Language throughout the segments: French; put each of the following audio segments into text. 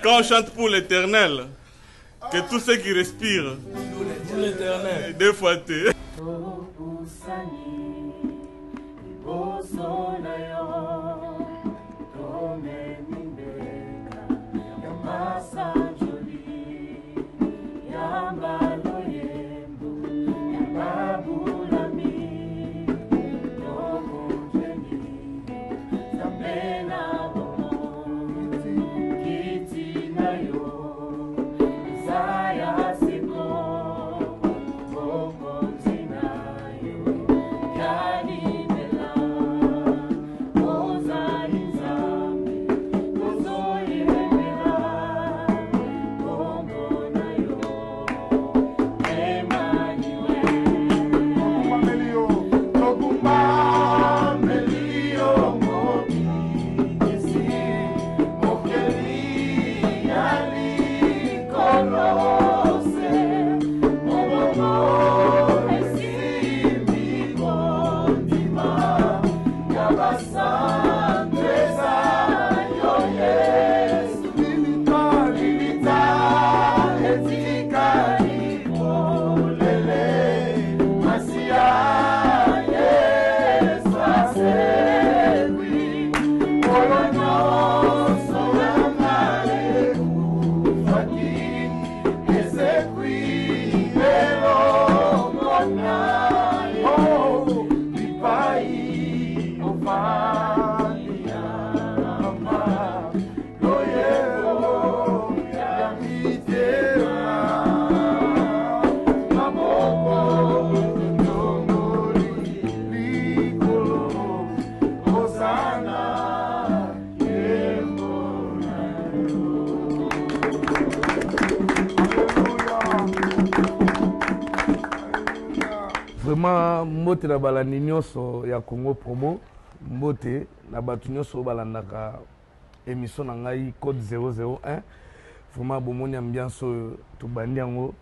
Quand on chante pour l'éternel, que tous ceux qui respirent, pour l'éternel, deux fois t'es. Oh vraiment mbote na balandi nyonso ya Congo Promo mbote na batu nyonso balandaka émission na ngai code 001 vraiment bomoni ambiance to bandi yango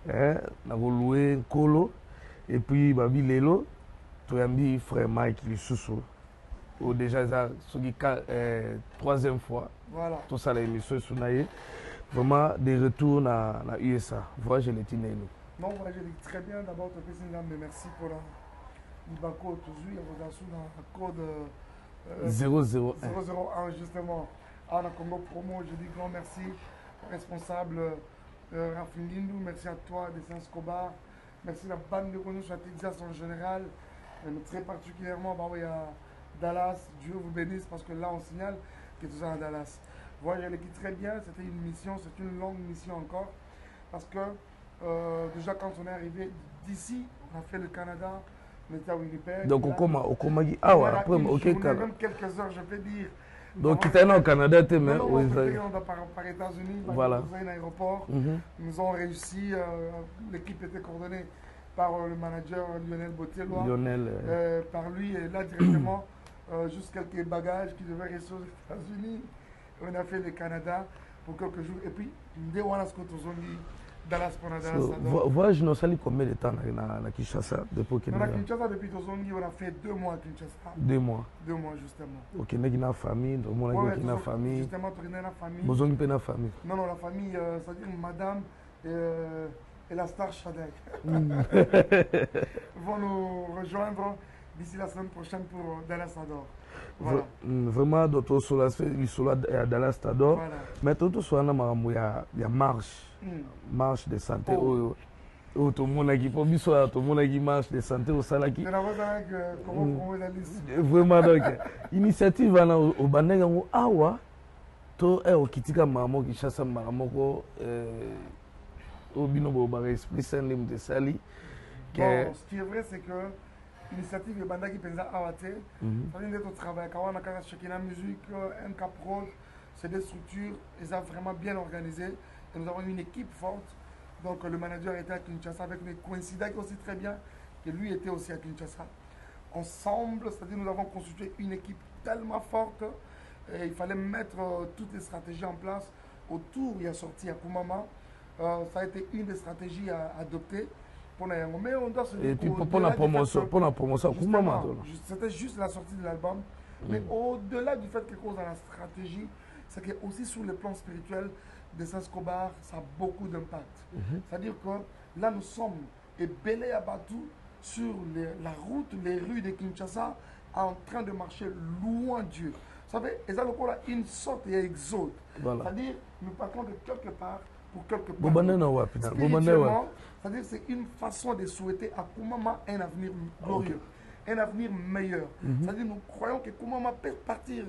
na louer nkolo et puis babi lelo to yambi frère Mike lisusu ou déjà ça soki troisième fois voilà tout ça l'émission sunaye vraiment des retours na USA voilà je l'ai dit non voilà je dis très bien d'abord te fais mais merci pour la Ibako toujours il y a dans le code 001 justement à la Congo Promo je dis grand merci responsable Rafindindu, merci à toi de Escobar, merci à la bande de Renault sur Texas en général, mais très particulièrement à Dallas, Dieu vous bénisse parce que là on signale que tout ça à Dallas. Voilà, je l'ai dit très bien, c'était une mission, c'est une longue mission encore, parce que déjà quand on est arrivé d'ici, on a fait le Canada, on était à Winnipeg. Donc après, même quelques heures, je peux dire. Donc, tu es au Canada, tu es même par États-Unis, voilà. Dans un aéroport. Nous avons réussi, l'équipe était coordonnée par le manager Lionel Botellois. Par lui, et là directement, juste quelques bagages qui devaient rester aux États-Unis. On a fait le Canada pour quelques jours. Et puis, dès qu'on a ce que Dallas pour Dallas. Voyage, nous allons combien de temps à Kinshasa depuis que à Kinshasa, depuis Tozongi, on a fait 2 mois à Kinshasa. 2 mois. 2 mois, justement. Ok, nous avons une famille, nous avons une famille. Justement, tu as une famille. Vous avez une famille. Non, la famille, c'est-à-dire madame et la star Shadek. Vont nous rejoindre d'ici la semaine prochaine pour Dallas Adore. Voilà. Vraiment, d'autres sont à Dallas Adore. Mais tout soit il y a marche de santé. Tout le monde qui peut bien tout le monde qui marche de santé au salaki. Comment promouvoir la liste? Vraiment donc initiative au banega ngo awa to au kitika mamo ki chassa mamo au binobo ba esprit saint lim de sali. Bon, ce qui est vrai c'est que l'initiative de Banda qui pensa awate, ça vient d'être travail quand on a chacun musique, un capro, c'est des structures, ils sont vraiment bien organisées et nous avons une équipe forte. Donc le manager était à Kinshasa avec nous, coïncidait aussi très bien que lui était aussi à Kinshasa. Ensemble, c'est-à-dire nous avons constitué une équipe tellement forte et il fallait mettre toutes les stratégies en place. Autour, il y a sorti à Koumama. Ça a été une des stratégies à adopter. Mais on doit se dire et puis pour la promotion, Koumama. C'était juste la sortie de l'album. Mais au-delà du fait que cause dans la stratégie, c'est que aussi sur le plan spirituel, de Escobar, ça a beaucoup d'impact. C'est-à-dire que là, nous sommes ébélés à Batou sur la route, les rues de Kinshasa, en train de marcher loin de Dieu. Vous savez, ils ont une sorte d'exode. Voilà. C'est-à-dire, nous partons de quelque part pour quelque part. Spirituellement, c'est-à-dire c'est une façon de souhaiter à Koumama un avenir glorieux, un avenir meilleur. C'est-à-dire, nous croyons que Koumama peut partir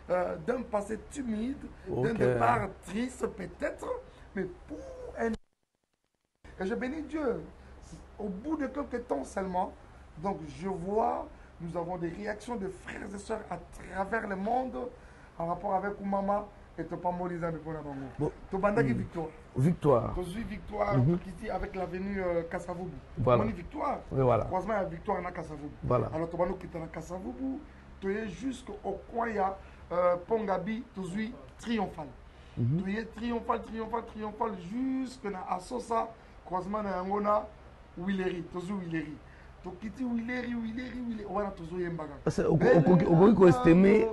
d'un passé timide, d'un départ triste peut-être, mais pour un... Et je bénis Dieu. Au bout de quelques temps seulement, donc je vois, nous avons des réactions de frères et sœurs à travers le monde en rapport avec Koumama et Topamo Lisa de Ponabango. Tobandaki Victoire. Victoire. Victoire qui avec l'avenue Kassavubu. Voilà. Victoire. Voilà. Croisement à Victoire na Kassavubu. Voilà. Alors Tobano qui est dans Kassavubu, tu es jusqu'au coin il y a Pongabi, Tozui triomphal. Tu es triomphal jusqu'à Assosa, croisement à Angona, Willeri, Tozu Willeri. Tokiti Willeri, voilà Tozu Yembaga. On peut estimer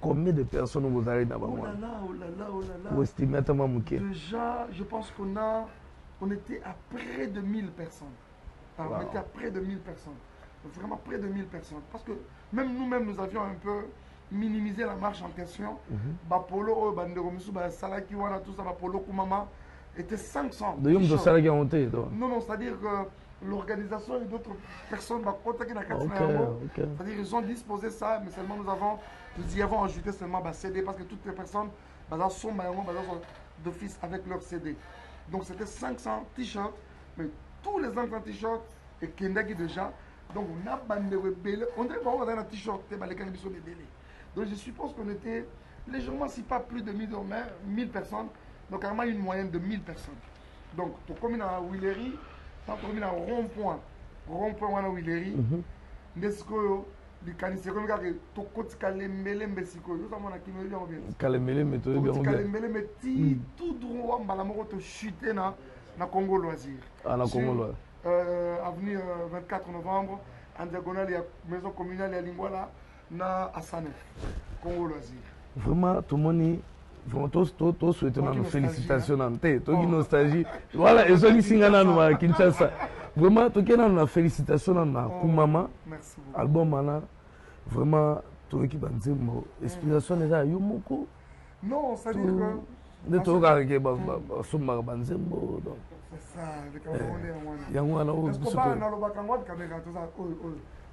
combien de personnes vous avez d'abord. Oh là là. Vous estimez à déjà, je pense on était à près de 1000 personnes. Alors, on était à près de 1000 personnes. Vraiment près de 1000 personnes. Parce que même nous-mêmes, nous avions un peu minimiser la marche en question. Bapolo, Banderomisu, Salaki, tout ça, Bapolo, Koumama, était 500. Non, c'est-à-dire que l'organisation et d'autres personnes, c'est-à-dire ils ont disposé ça, mais seulement nous y avons ajouté seulement CD parce que toutes les personnes sont d'office avec leur CD. Donc c'était 500 t-shirts, mais tous les 500 t-shirts et Kendaki déjà. Donc on a Banderomisu, on dirait qu'on a un t-shirt, donc je suppose qu'on était légèrement, si pas plus de 1000 personnes, donc carrément une moyenne de 1000 personnes. Donc pour commune à Willeri, ça commune à rond-point, rond-point wana Willery nde sikoyo likanisi ekomi kaka tokoti kalembelembe sikoyo tozamona kino yebi yango bien kalembelembe toyebi yango bien kalembelembe ti tout droit mbala moko tochute na Congo Loisir na Congo Loisir avenue 24 novembre en diagonale ya maison communale ya Lingwala na Asane Congo Loisir. Vraiment tomoni vraiment to souhaiter na félicitations na te to nostalgie voilà ezoli singa na ma Kinshasa vraiment to kena na félicitations na kumama album ana vraiment to ki banzembo inspiration eza yo moko non ça dire que de to ka ke ba sumba banzembo donc c'est ça le Camerounais yango wana o biso to na lobaka ngwa kamera to za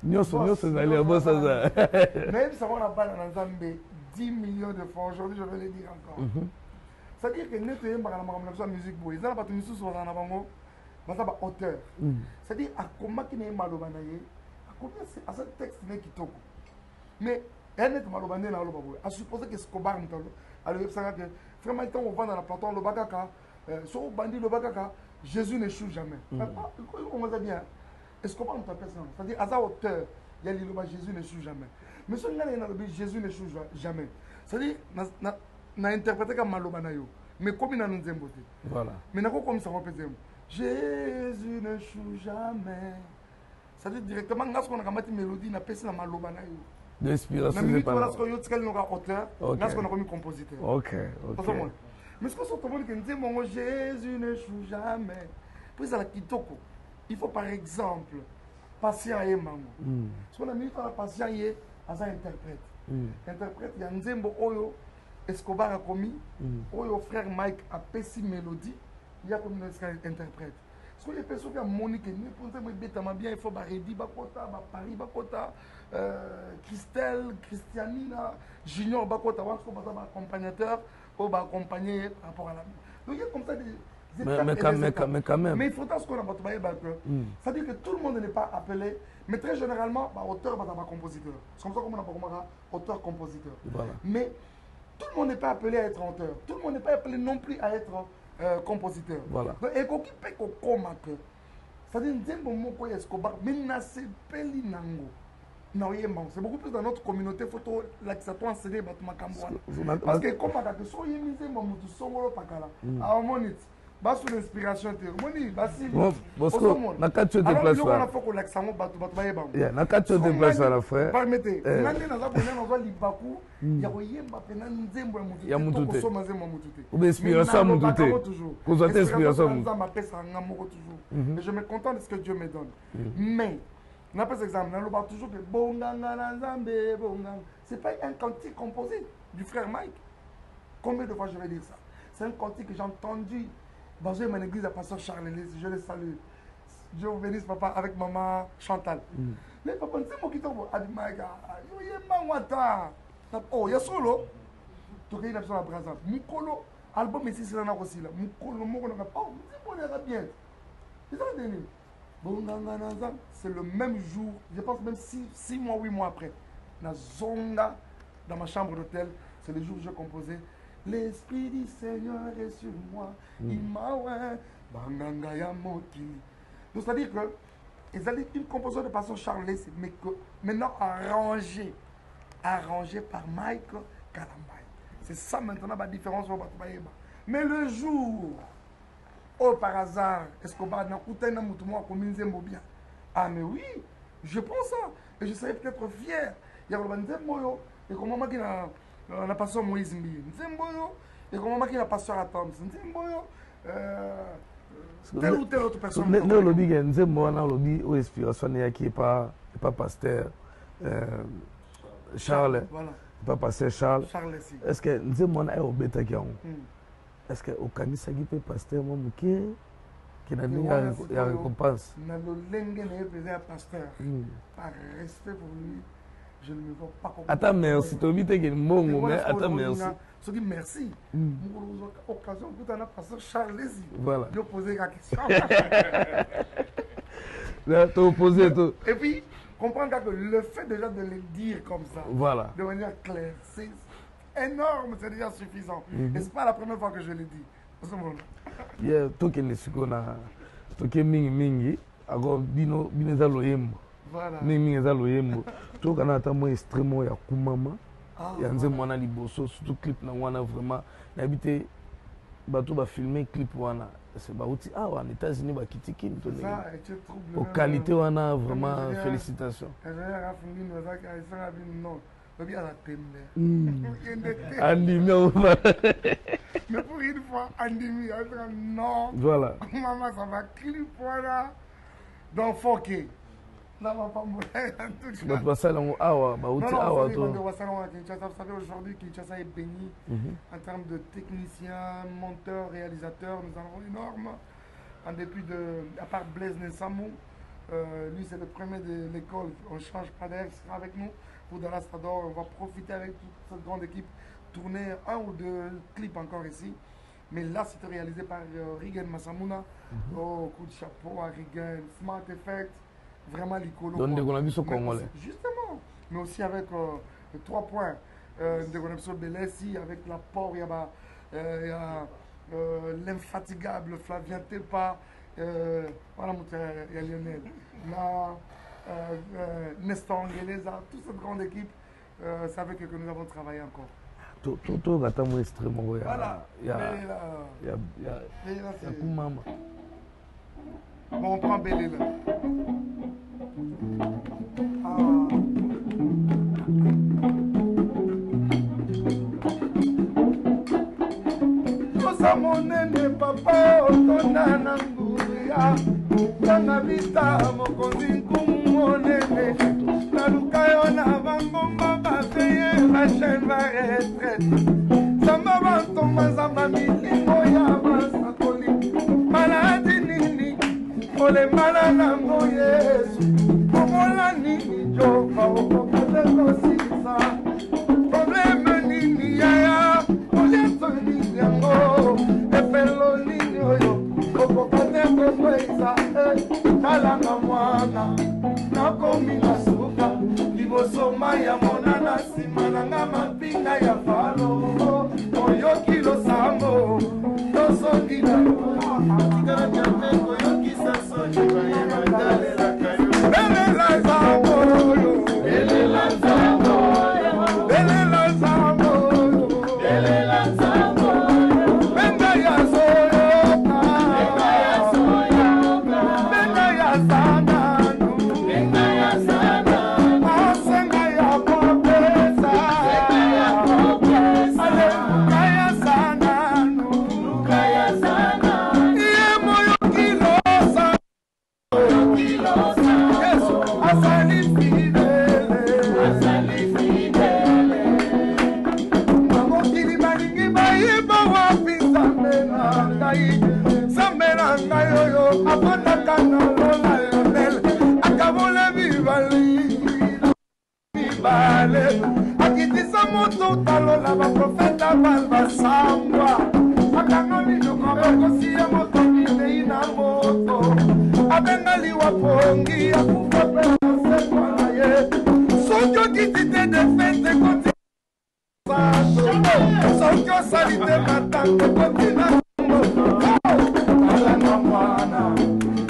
nyonso ezali bosa za même ça on a pas na Nzambe 10 millions de francs aujourd'hui je vais le dire encore c'est-à-dire que neto yembaka na makambo na biso ya musique boye eza na bato misusu bazala na bango baza baauteur c'est-à-dire akomaki na ye maloba na ye akomi asa texte ne kitoko mais eya neti maloba nde na aloba boye asupposé que Escobar moto alobebisaka ke vraiment ntango ovanda na plateau aloba kaka soki obandi loba kaka Jésus n'échoue jamais on eza bien Escobar moto apesa nango c'est-à-dire aza auteur ya liloba Jésus n'échoue jamais mais soki ngai na ye nalobi Jésus n'échoue jamais c'est-à-dire na interprété ka maloba na yo mais komi nano nzembo te voilà mais nakokomisa ngo mpe nzembo Jésus n'échoue jamais c'est-à-dire directement nga soko nakamati mélodie napesi na maloba na yo d'inspiration na minute wana soko yo tikali noka auteur nga soko nakomi compositeur ok mais soko so tomoni ke nzembo ngo Jésus n'échoue jamais po ezala kitoko il faut par exemple patient ye mango soko na minute wana patient ye aza interprète interprète ya nzembo oyo Escobar a commis oyo frère Mike a pesi mélodie il y a comme interprète ce que les personnes qui ont Monique ni pour ça mais bien il faut Baredi Bakota Paris Bakota Christelle Christianina Junior Bakota parce qu'on va accompagnateur ou va accompagner par rapport à la donc il y a comme ça des mais il faut ce qu'on a pas ça dit que tout le monde n'est pas appelé mais très généralement auteur va compositeur c'est comme ça qu'on a auteur compositeur mais tout le monde n'est pas appelé à être auteur tout le monde n'est pas appelé non plus à être compositeur. Voilà. Et qu'on peut que c'est-à-dire nzembo moko ya Escobar mais sepeli nango. C'est beaucoup plus dans notre communauté photo l'accessoire enseigner bato makambo wana. Parce que comme ka que so yemi nzembo mutu songolo pakala. A monite. Ba sur l'inspiration te. Moni basi. Bosco na katcho de place là. Alors on a faut que l'accent bato bayeba. Yeah, na katcho de place là frère. Permettez. Nani na za bona na zo libaku ya koyemba pena nzembo ya mutu te. Kosoma nzembo mutu te. Ou inspiration mutu te. Ko zo inspiration mutu. Ça m'appelle ça ngamoko toujours. Et je me contente de ce que Dieu me donne. Mais n'a pas exemple, on parle toujours que bonganga na nzambe bonganga. C'est pas un cantique composé du frère Mike. Combien de fois je vais dire ça? C'est un cantique que j'ai entendu dans une église à pasteur Charles Ellis, je le salue. Dieu vous bénisse papa avec maman Chantal. Mais papa, c'est moi qui t'envoie. Oh, il y a solo. Tu as une option à Brazza. Mukolo, album ici, c'est là aussi là. Mukolo, oh, c'est bien. C'est ça le dernier. C'est le même jour, je pense même 6 mois, 8 mois après. Na Zonga, dans ma chambre d'hôtel, c'est le jour où j'ai composé. L'Esprit du Seigneur est sur moi. Il m'a ouais. Banganga ya mokili. Donc c'est-à-dire que ils allaient une composition de pasteur Charles Lessé, mais que maintenant arrangé par Mike Kalambay. C'est ça maintenant la différence au Batubaïba. Mais le jour où par hasard Escobar n'a coûté un mouton comme Nzembo bien. Ah mais oui, je pense ça et je serais peut-être fier. Il y a le Nzembo et comment moi qui na pasteur Moïse Mbi Nzembo et comment moi qui na pasteur Atom Nzembo telle ou telle autre personne. Le lobby Nzembo wana lobby ou inspiration ya qui pas pasteur Charles. Voilà. Pas pasteur Charles. Est-ce que Nzembo wana est au bêta qui on? Est-ce que au kanisa qui peut pasteur moi muké qui n'a ni ya récompense? Na lo lenge na faisait pasteur. Par respect pour lui. Je ne me vois pas comme attends, merci. Tu as dit que c'est bon, mais attends, merci. Je dis merci. Occasion que tu as passé Charles Lézy. Voilà. Je posé la question. Tu as posé tout. Et puis, comprendre que le fait déjà de le dire comme ça, voilà, de manière claire, c'est énorme, c'est déjà suffisant. Et ce n'est pas la première fois que je le dis. Yeah, tout que les secondes, tout que mingi, ako bino eza loyembo ne mingi eza loyembo tokana ata mwa extremo ya kumama ya nzembo wana liboso surtout clip na wana vraiment nayebi te bato bafilme clip wana bauti awa na États-Unis bakitikini to au qualité wana vraiment félicitations andimi mais pour une fois andimi non voilà maman ça va clip voilà donc foké là va pas mourir bato basala yango awa bauti awa to Kinshasa. Vous savez aujourd'hui Kinshasa est béni en termes de techniciens, monteurs, réalisateurs. Nous en avons énorme en dépit de, à part Blaise Nessamou, lui c'est le premier de l'école, on ne change pas d'air, il sera avec nous pour Dallas Fador. On va profiter avec toute cette grande équipe, tourner un ou deux clips encore ici. Mais là c'était réalisé par Rigen Massamouna. Oh, coup de chapeau à Rigen, Smart Effect, vraiment l'icône. Donc on a vu ce Congolais. Justement, mais aussi avec 3 points de connexion Belessi, avec l'apport, il y a l'infatigable Flavien Tepa, voilà, il y a Lionel, là, Nestor Angeleza, toute cette grande équipe, c'est avec eux que nous avons travaillé encore. Tout est extrêmement. Voilà. Il y a Koumama. Bon, on prend Bélé là. Monene papa otona na nguya tanga vita mokonzi nkumu monene naluka yo na bangomba baveye bachaine baretraite zamba bantonga zamba milimo ya basakoli maladi nini olemala nango yesu omola nini jova okokoze kosilisa probleme nini yaya oliato nini yango efelo nini oyo okokoze kokweza talanga mwana nakomi na suka liboso mai ya monana nsima nanga mapinga ya falo oyoki losambo tosongi na tikala jameko oyokisa soni bayebandalelaka yo belela zambo oyo belela zambo oyo belela zambo oyo belela zambo oyo benga ya soyoka benga ya soyoka benga ya sananu benga ya sananu asenga ya popesa senga ya popesa aleluka ya sananu luka ya sananu iye moyo kilosa Yesu asali fidele asali fidele mokili balingi bayeba wapi Nzambe na ngai oyo abonaka na lola yonele akabola bibale akitisa moto talola baprofeta basambwa akanga minoko bakosi ya moto minei na moto abenga liwa pongi akufa mpe nasekwa na ye soki okiti te defete koti soki osali te matanga kotina alanga mwana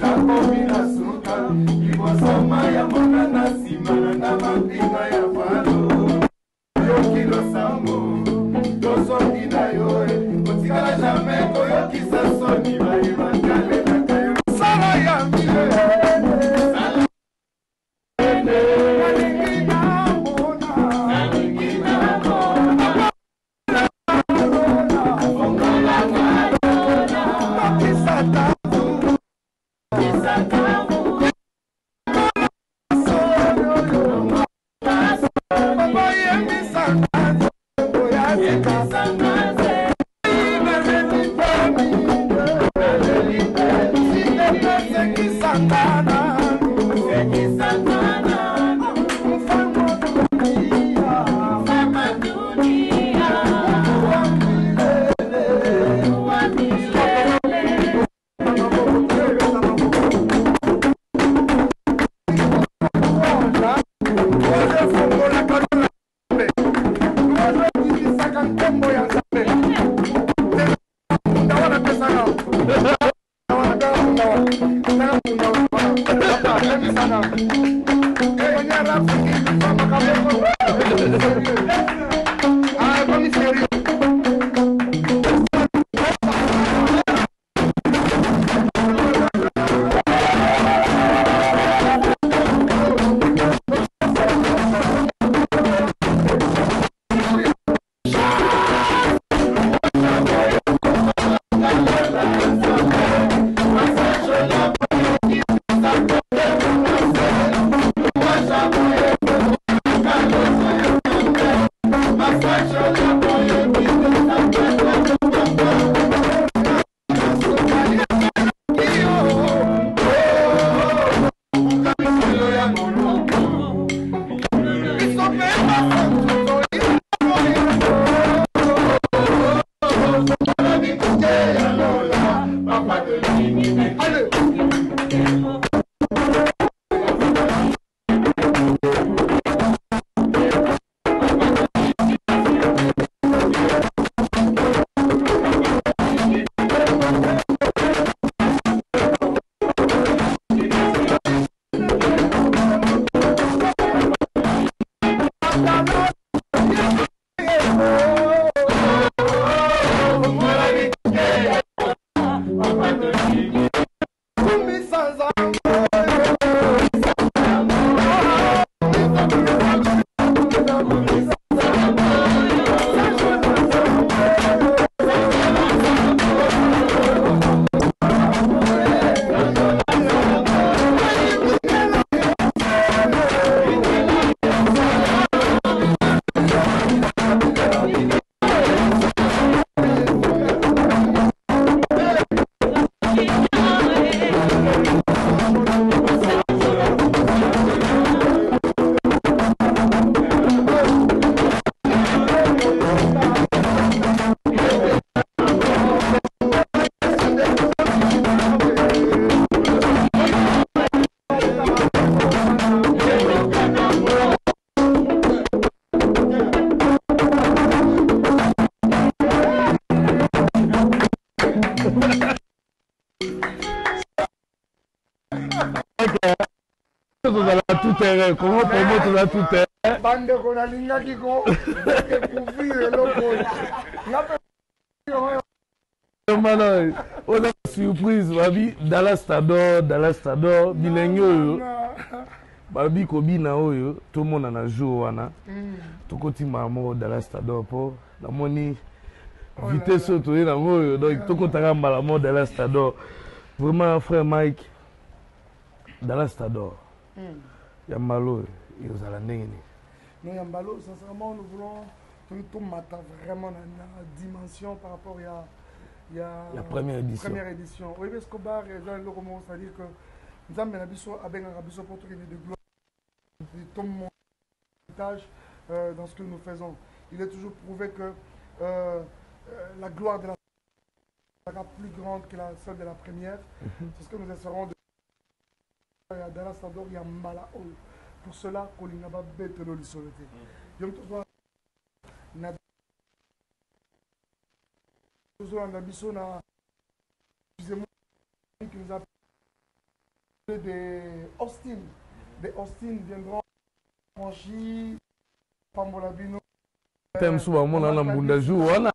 nakomi na suka libosoma ya mona na nsima nanga mapinga ya falo yoki losambo tosongi na yo otikala jamai koyokisa soni bayebakalelaka yo sala ya milele nalingi namona nalingi namona Baba yemi sangaze, tozala tout terrain Congo promo tozala tout terrain bandeko nalingaki ko ekuvire eloko mana oza surprise babi Dallas Stador bilenge oyo babi kobina oyo tomona na jour wana tokotima moko Dallas Stador mpo namoni vitesse oyo toye nango oyo donc tokotaka mbala moko Dallas Stador vraiment frère Mike Dallas Stador Yambalo ezala ndenge nini non Yambalo sincèrement nous voulons tout matin vraiment dans la dimension par rapport il y a la première édition. Oui, Escobar, c'est-à-dire que nous avons un pour de gloire. Il tombe mon héritage dans ce que nous faisons. Il est toujours prouvé que la gloire de la sera plus grande que celle de la première. C'est ce que nous essaierons de faire. Dans la Stador, il y a Mala. Pour cela, il va bête de l'isolité. Qui nous a parlé des Austin viendront franchir Pambolabino. Thème souvent mon ana mbunda jour wana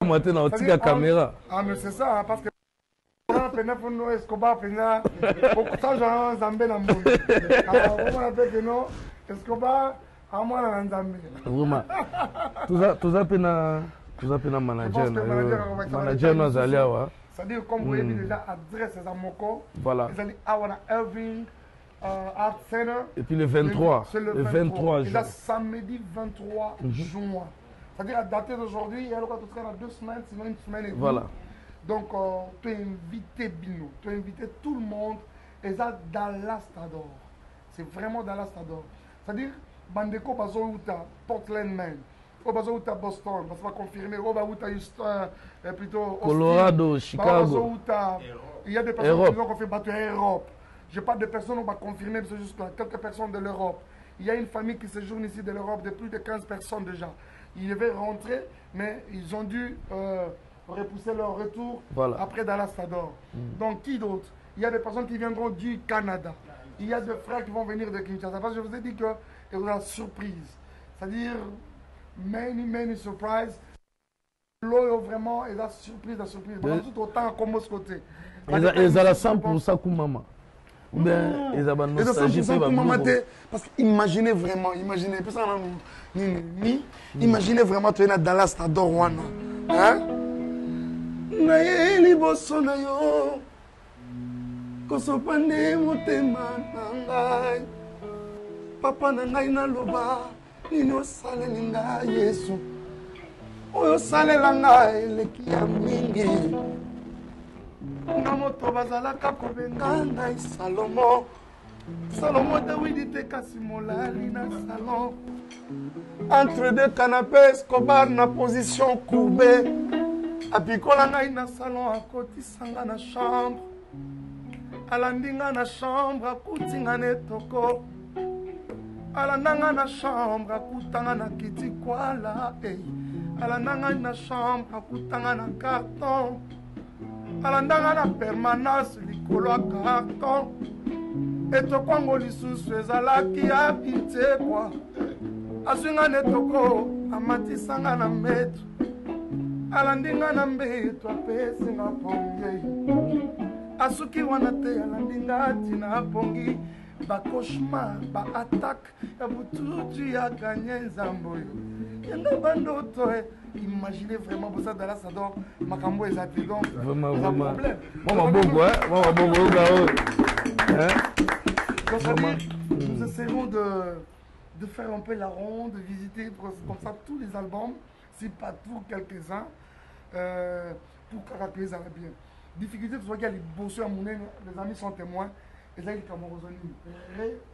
matin na otika caméra. Ah mais c'est ça parce que on a peine pour nous Escobar peine beaucoup de gens Zambé na mbunda. Alors on appelle que non Escobar à moi na Zambé. Vraiment. Tout ça peine manager nous aliawa. C'est-à-dire comme vous voyez déjà adresse à Moko. Voilà. Ils allaient à Irving Art Center. Et puis le 23. Le 23 juin. Samedi 23 juin. C'est-à-dire à dater d'aujourd'hui, il y a dans 2 semaines, sinon une semaine et demie. Voilà. Donc tu es invité Bino, tu as invité tout le monde. Et ça Dallas Stador. C'est vraiment Dallas Stador. C'est-à-dire Bandeko Bazouta, Portland, Maine. On va à Boston, on va confirmer. On va à Houston, plutôt Colorado, Chicago. Il y a des personnes qui ont confirmé battre Europe. Je parle de personnes qui ont confirmé, c'est juste quelques personnes de l'Europe. Il y a une famille qui séjourne ici de l'Europe de plus de 15 personnes déjà. Ils devaient rentrer, mais ils ont dû repousser leur retour après Dallas Stador. Donc qui d'autre? Il y a des personnes qui viendront du Canada. Il y a des frères qui vont venir de Kinshasa. Parce que je vous ai dit qu'il y aura une surprise. C'est-à-dire many surprises. L'eau vraiment est la surprise. Tout autant comme ce côté. Ils ont la 100% pour maman. Ou bien ils ont la nostalgie pour maman. Parce que imaginez vraiment, imaginez vraiment tu es dans Dallas Stador wana. Hein? Naeli boso na yo. Kosopane motema nangai. Papa nangai na loba. Nini osalela nga Yesu oyo osalela nga eleki ya mingi nga moto bazalaka kobenga ngai Salomo Dawidi te kasi molali na salon entre deux canapés Escobar na position courbée apikola ngai na salon akotisa nga na chambre alandi nga na chambre akuti nga na etoko alandanga na chambre akutanga na kiti kwala alandanga na chambre akutanga na carton alandanga na permanence likolo ya carton etokwango lisusu ezalaki ya bitekwa azwinga na etoko amatisanga na mbeto alandinga na mbeto apesinga pongi asuki wana te alandinga tina apongi ba cauchemar, ba attaque, ya bututu ya gagné Nzamboyo. Yanga bandoto imaginez vraiment pour ça Dallas Stador makambo ezati donc vraiment Maman bongo Maman bongo gao. Nous essaierons de faire un peu la ronde, de visiter comme ça tous les albums, si pas tous quelques-uns, pour caractériser bien. Difficulté de voir qu'il y a les bosseurs à Mounen, les amis sont témoins. Et là, il est comme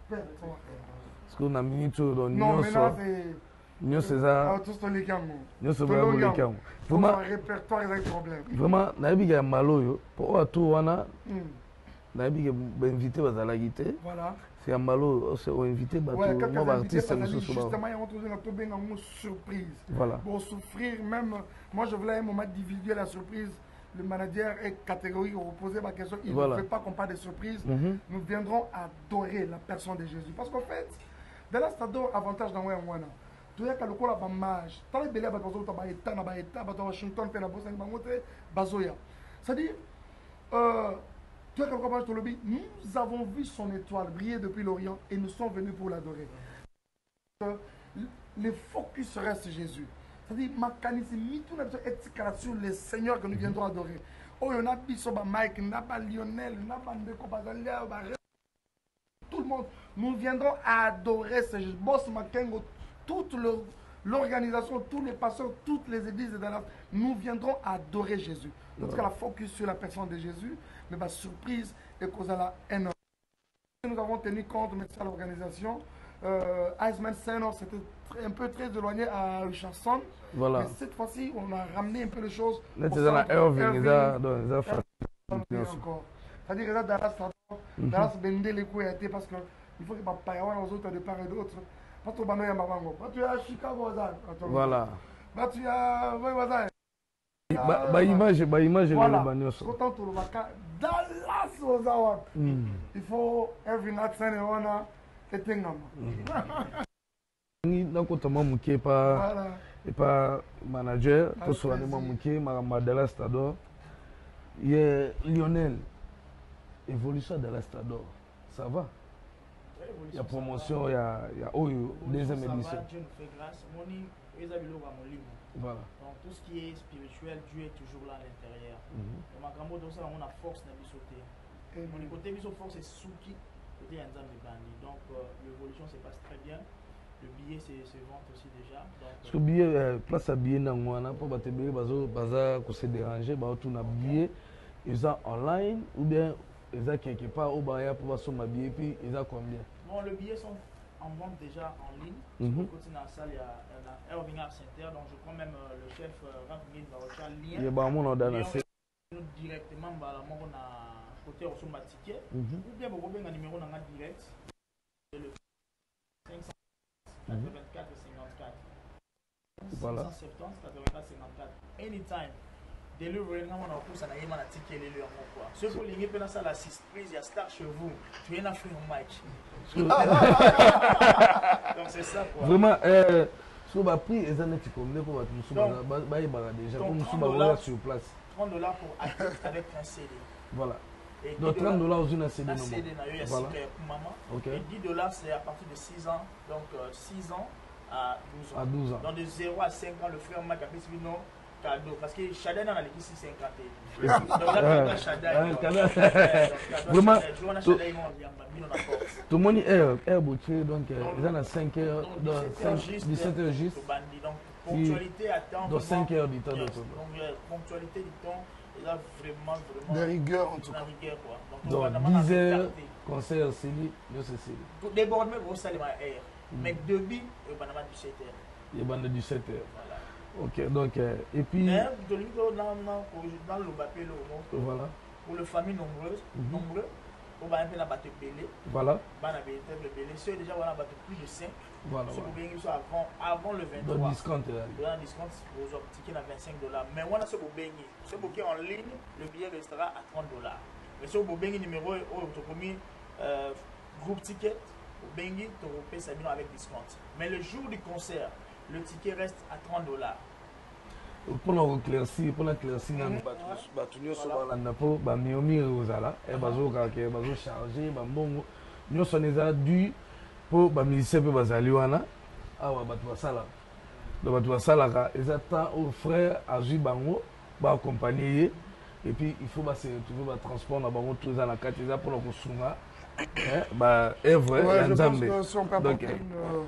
parce qu'on a mis tout dans non, mais là, c'est ça. Tout ce les gamins. Vraiment, un répertoire, il y a un problème. Vraiment, il y a malo pour tout, on a invité à guitare. Voilà. C'est un malo, c'est invité moi artiste justement, il y a une surprise. Voilà. Pour souffrir, même, moi je voulais un moment divulguer la surprise le manager est catégorique, vous posez ma question, il Voilà. ne fait pas qu'on parle de surprise. Nous viendrons adorer la personne de Jésus. Parce qu'en fait, dans la stade avantage dans le Wana. Tu as le col à mage. Tu as les belles à Washington, Bazoya. C'est-à-dire, tu as quelque chose lobby. Nous avons vu son étoile briller depuis l'Orient et nous sommes venus pour l'adorer. Le focus reste Jésus. C'est-à-dire, sur les seigneurs que nous viendrons adorer. Oh, il y a Bissoba Mike, il y a Lionel, il y a Ndeko Bazalia, tout le monde. Nous viendrons adorer ce Jésus. Boss Makengo, toute l'organisation, tous les pasteurs, toutes les églises de Dallas, nous viendrons adorer Jésus. En tout cas, la focus sur la personne de Jésus, mais ma surprise est cause à la haine. Nous avons tenu compte de l'organisation. Iceman Senor, c'était un peu très éloigné à Richardson. Voilà. Mais cette fois-ci, on a ramené un peu les choses. C'est-à-dire, Dallas vendait les couilles parce qu'il faut que papa y ait aux autres de part et d'autre. Pas trop banal, tu es à Chicago, voilà. Tu es à image voilà. Dallas Ozawa. Il faut every night send on et tingama. Nakotama muke pas manager, tout soit ne muke ma Dallas Stador. Il Lionel évolution de la Stador. Ça va. Il y a promotion, il y a deuxième édition. Dieu nous fait grâce. Voilà. Donc tout ce qui est spirituel, Dieu est toujours là à l'intérieur. On a force dans le sauté. Mon côté de force est Souki, côté Yanzam de Bandi. Donc l'évolution se passe très bien. Le billet se vend aussi déjà. Parce que billet, place à billet dans moi, pour battre billet, se déranger, tout na billet, ils sont online ou bien ils sont quelque part au barrière pour battre ma billet, puis ils ont combien? Bon, les billets sont en vente déjà en ligne. Côté dans la salle, il y a Irving Art Center, donc je crois même le chef Raphaël Barocha lien. Il y a pas mon ordre directement, on a côté au ma ticket. Ou bien vous avez un numéro dans direct. Le 584 54. Voilà. 570 84 54. Anytime. Delivery, on a poussé à la ticket les lieux quoi. Ce pour les gens ça la surprise, il y a star chez vous. Tu viens à faire un match. Donc c'est ça quoi. Vraiment sur le prix les années tu connais pour battre déjà comme nous sur place. $30 pour accueillir avec un CD. Voilà. Donc $30 aux une CD non. CD il y a voilà. maman. Okay. Et $10 c'est à partir de 6 ans. Donc 6 ans à 12 ans. À 12 ans. Donc de 0 à 5 ans le frère Mike a fait non cadeau parce que Chadin dans l'équipe 650. Donc là Chadin. Vraiment tout le monde est bouché donc ils ont 5 heures 17 heures juste. Donc ponctualité à temps. Dans 5 heures du temps de donc ponctualité du temps. Il a vraiment de rigueur en tout cas. Donc 10 heures concert Célie, c'est Célie. Pour débordement gros salle air. Mais débit il va 17 heures. Il va 17 heures. Voilà. OK, donc et puis mais dans le papier voilà. Pour les familles nombreuses, on va un peu la battre belé. Voilà. Bana belé c'est déjà on a battu plus de 5. Voilà. Avant le 23. Donc discount là. Discount aux tickets à $25. Mais on a ce bobengui. Ce bouquet en ligne, le billet restera à $30. Mais ce bobengui numéro autocommis groupe ticket, bobengui tu repayes ça avec discount. Mais le jour du concert, le ticket reste à $30. Pour l'éclaircir, nous charger, nous sommes dû pour les musiciens pour les musiciens. Ils attendent aux frères à Zubango, pour accompagner. Et puis il faut se retrouver le transport dans tous les ans pour le Kosunga. C'est vrai, je pense que si on peut apporter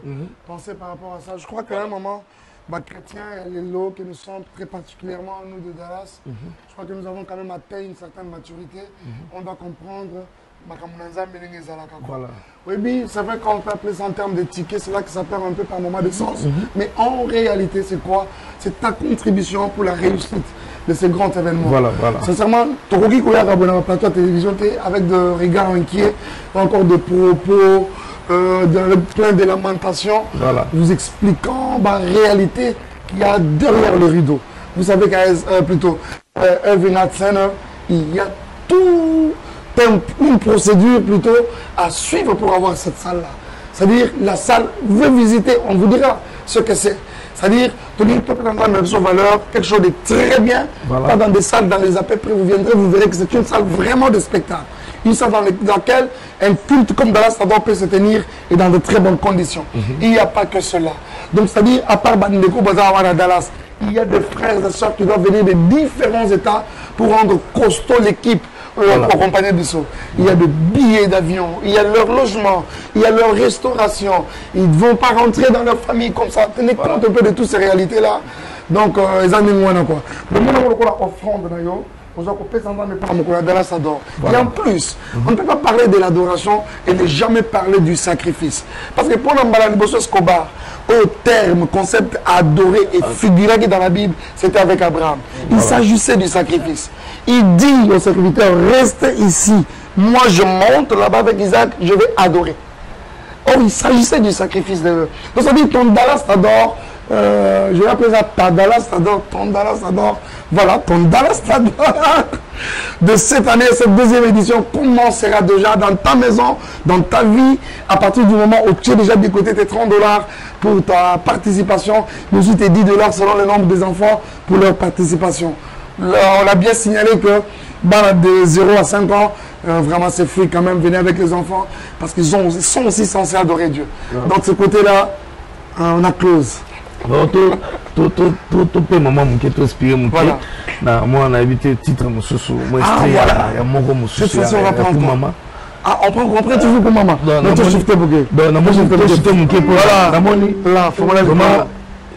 une pensée par rapport à ça, je crois qu'à un moment, chrétiens et les lots que nous sommes très particulièrement, nous de Dallas, je crois que nous avons quand même atteint une certaine maturité. On doit comprendre. Voilà. Oui, c'est vrai qu'on peut appeler ça en termes de tickets, c'est là que ça perd un peu par moment de sens. Mais en réalité, c'est quoi? C'est ta contribution pour la réussite de ces grands événements. Voilà. Sincèrement, tu as abonné à la plateau télévision avec de regards inquiets, encore de propos, plein de lamentations, vous expliquant la réalité qu'il y a derrière le rideau. Vous savez qu'à plutôt Irving Center, il y a tout une procédure plutôt à suivre pour avoir cette salle-là. C'est-à-dire, la salle veut visiter, on vous dira ce que c'est. C'est-à-dire, tenir toute la valeur, quelque chose de très bien, pas dans des salles, dans les à peu près, vous viendrez, vous verrez que c'est une salle vraiment de spectacle. Une salle dans laquelle un culte comme Dallas Stador peut se tenir et dans de très bonnes conditions. Il n'y a pas que cela. Donc, c'est-à-dire, à part Bandeko Bazar à Dallas, il y a des frères et sœurs qui doivent venir de différents États pour rendre costaud l'équipe accompagnée du saut. Il y a des billets d'avion, il y a leur logement, il y a leur restauration. Ils ne vont pas rentrer dans leur famille comme ça. Tenez compte un peu de toutes ces réalités-là. Donc, ils en ont quoi. Le monde où on offrande d'ailleurs. Et en plus, on ne peut pas parler de l'adoration et ne jamais parler du sacrifice. Parce que pour Bosso Escobar, au terme, concept adoré et figuré dans la Bible, c'était avec Abraham. Il s'agissait du sacrifice. Il dit au serviteur, restez ici. Moi, je monte là-bas avec Isaac, je vais adorer. Or, il s'agissait du sacrifice de... Donc, ça dit, ton Dallas Stador, je vais appeler ça ta Dallas Stador, ton Dallas Stador. Voilà, ton Dallas Stador de cette année, cette deuxième édition commencera déjà dans ta maison, dans ta vie, à partir du moment où tu as déjà décoté tes $30 pour ta participation, mais aussi tes $10 selon le nombre des enfants pour leur participation. Là, on a bien signalé que de 0 à 5 ans, vraiment c'est fait quand même, venez avec les enfants, parce qu'ils sont aussi censés adorer Dieu. Donc ce côté-là, on a close. Tout peut maman qui est inspiré mon pied. Moi on a évité titre mon sous moi il y a mon gros sous pour maman. Ah on prend toujours pour maman. Non tu shifter pour que. Non moi je shifter mon pied pour là faut moi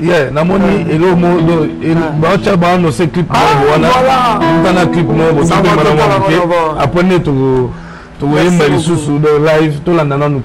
yeah namoni elo mo et ba cha ba no se clip voilà on a clip mo ça va après to yemba lisusu do live to landa nanu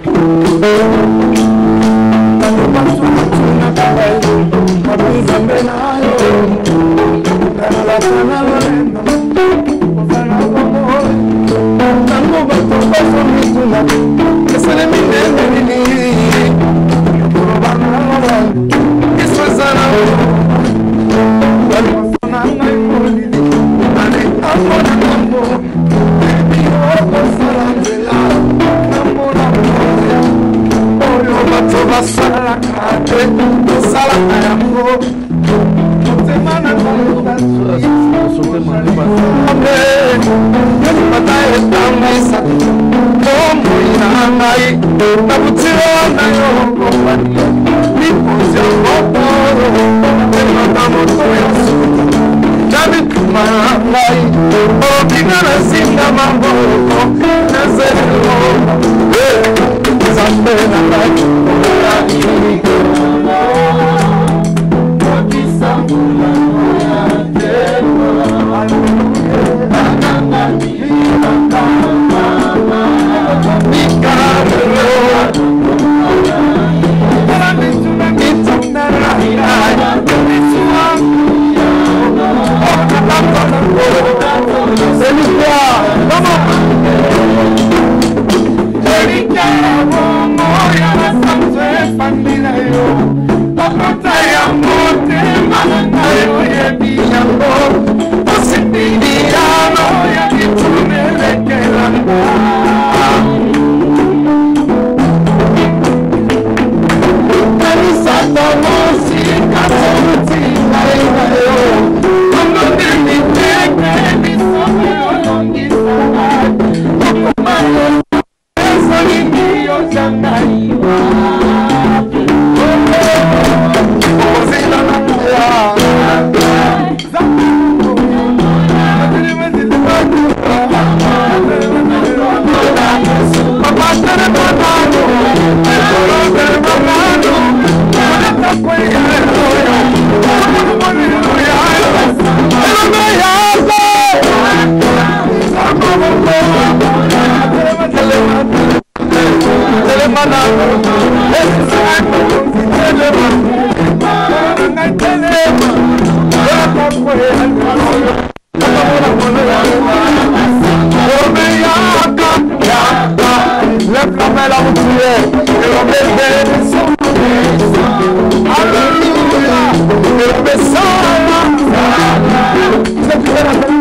Alléluia.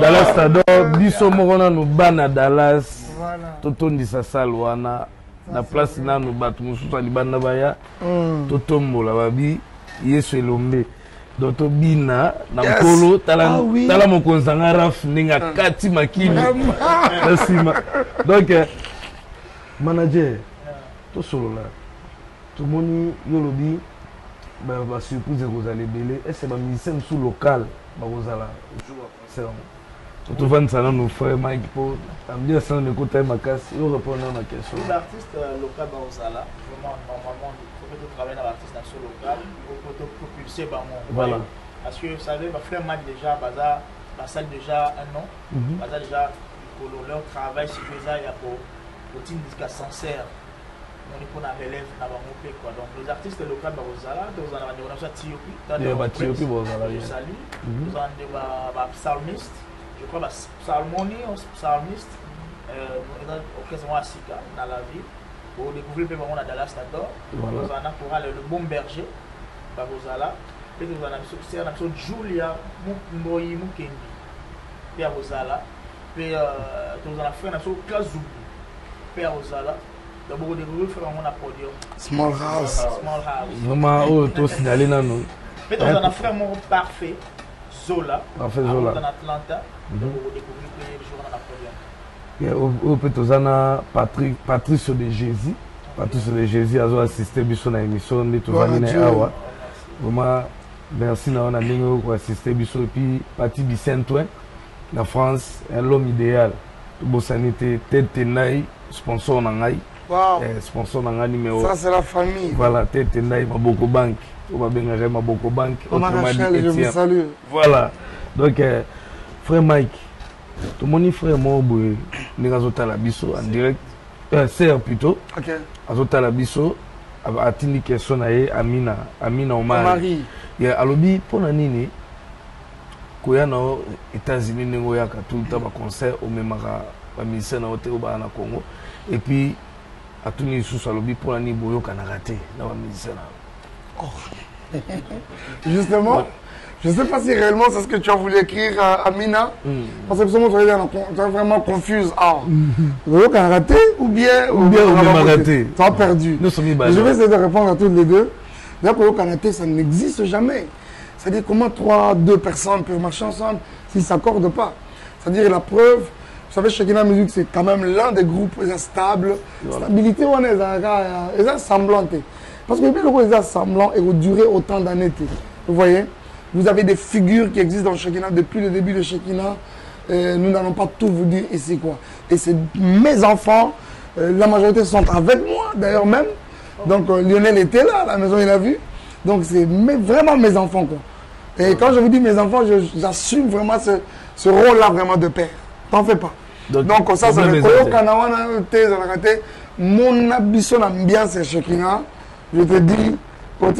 Dallas Tador, biso mokona no bana Dallas, totondisa salle wana na place na no bato mosusu alibanda baya, totombola babi Yesu elombe. Donc tobina na nkolo tala mokonzi nga raf ndenge kati makili nasima. Donc manager tosolola tomoni yolobi ba surprise kozala ebele. Est-ce que ba musicien sous local bakozala c'est bon. Tout va nous faire nos frères Mike pour bien ça ne coûte ma casse et répondre à ma question. L'artiste local Baozala, vraiment normalement il faut travailler dans l'artiste local pour propulser par mon. Voilà. Parce que vous savez, ma frère Mike déjà baza la salle déjà un an, baza déjà leur travail sur ça il y a pour une disque sincère. On est pour la relève dans mon pays quoi. Donc les artistes locaux Baozala, nous en avons déjà Tiopi, Tiopi Baozala. Salut. Nous en avons psalmiste. Je crois que psalmoni, psalmiste, occasion à Sika dans la vie. Pour découvrir le moment à Dallas Tador. Nous en avons pour le bon berger, Baozala. Et nous en avons Julia Mboyi Mukendi, Père Baozala. Puis nous en avons fait un Kazubi, Père Baozala. D'abord, découvrir le moment à podium. Small House. Vraiment, oh, tout signalé dans nous. Puis nous en avons fait un moment parfait. Zola, parfait Zola. En Atlanta, pour découvrir le jour dans la podium. Au Petozana Patrice de Jésus. Patrice de Jésus a assisté à l'émission de Tozana Awa. Vraiment, merci d'avoir assisté à puis Pati Bicentouin, la France, un homme idéal. Tout sanité, tête Naï, sponsor Nangaï. Wow. Sponsor Nangaï numéro. Ça, c'est la famille. Voilà, tête Naï, Maboko Bank. On va bien regarder Maboko Bank. Je vous salue. Voilà. Donc, frère Mike, tout le monde frère moi, nous avons la biso en direct. Sœur plutôt. Ok. Azota la biso. Atini question Amina Omar. Marie. Alobi pour nini koya na États-Unis nengo ya tout le temps concert au même ba musicien na hôtel ba na Congo et puis atuni sous alobi pour nini boyo kana raté na ba musicien. Justement, je ne sais pas si réellement c'est ce que tu as voulu écrire à Amina. Parce que tu es vraiment confuse. Ah, vous avez raté ou bien raté. Tu as perdu. Je vais essayer de répondre à tous les deux. D'ailleurs, pour le raté, ça n'existe jamais. C'est-à-dire comment deux personnes peuvent marcher ensemble s'ils ne s'accordent pas. C'est-à-dire la preuve, vous savez, Shekina Music, c'est quand même l'un des groupes stables. Voilà. Stabilité, on est semblant. Parce que le est semblant et durer autant d'années. Vous voyez, vous avez des figures qui existent dans Shekina depuis le début de Shekina. Nous n'allons pas tout vous dire ici, quoi. Et c'est mes enfants, la majorité sont avec moi, d'ailleurs même. Donc Lionel était là à la maison, il a vu. Donc c'est vraiment mes enfants quoi. Et quand je vous dis mes enfants, j'assume vraiment ce rôle-là vraiment de père. T'en fais pas. Donc ça c'est le Koyo Kanawana mon ambition ambiance Shekina. Je te dis, on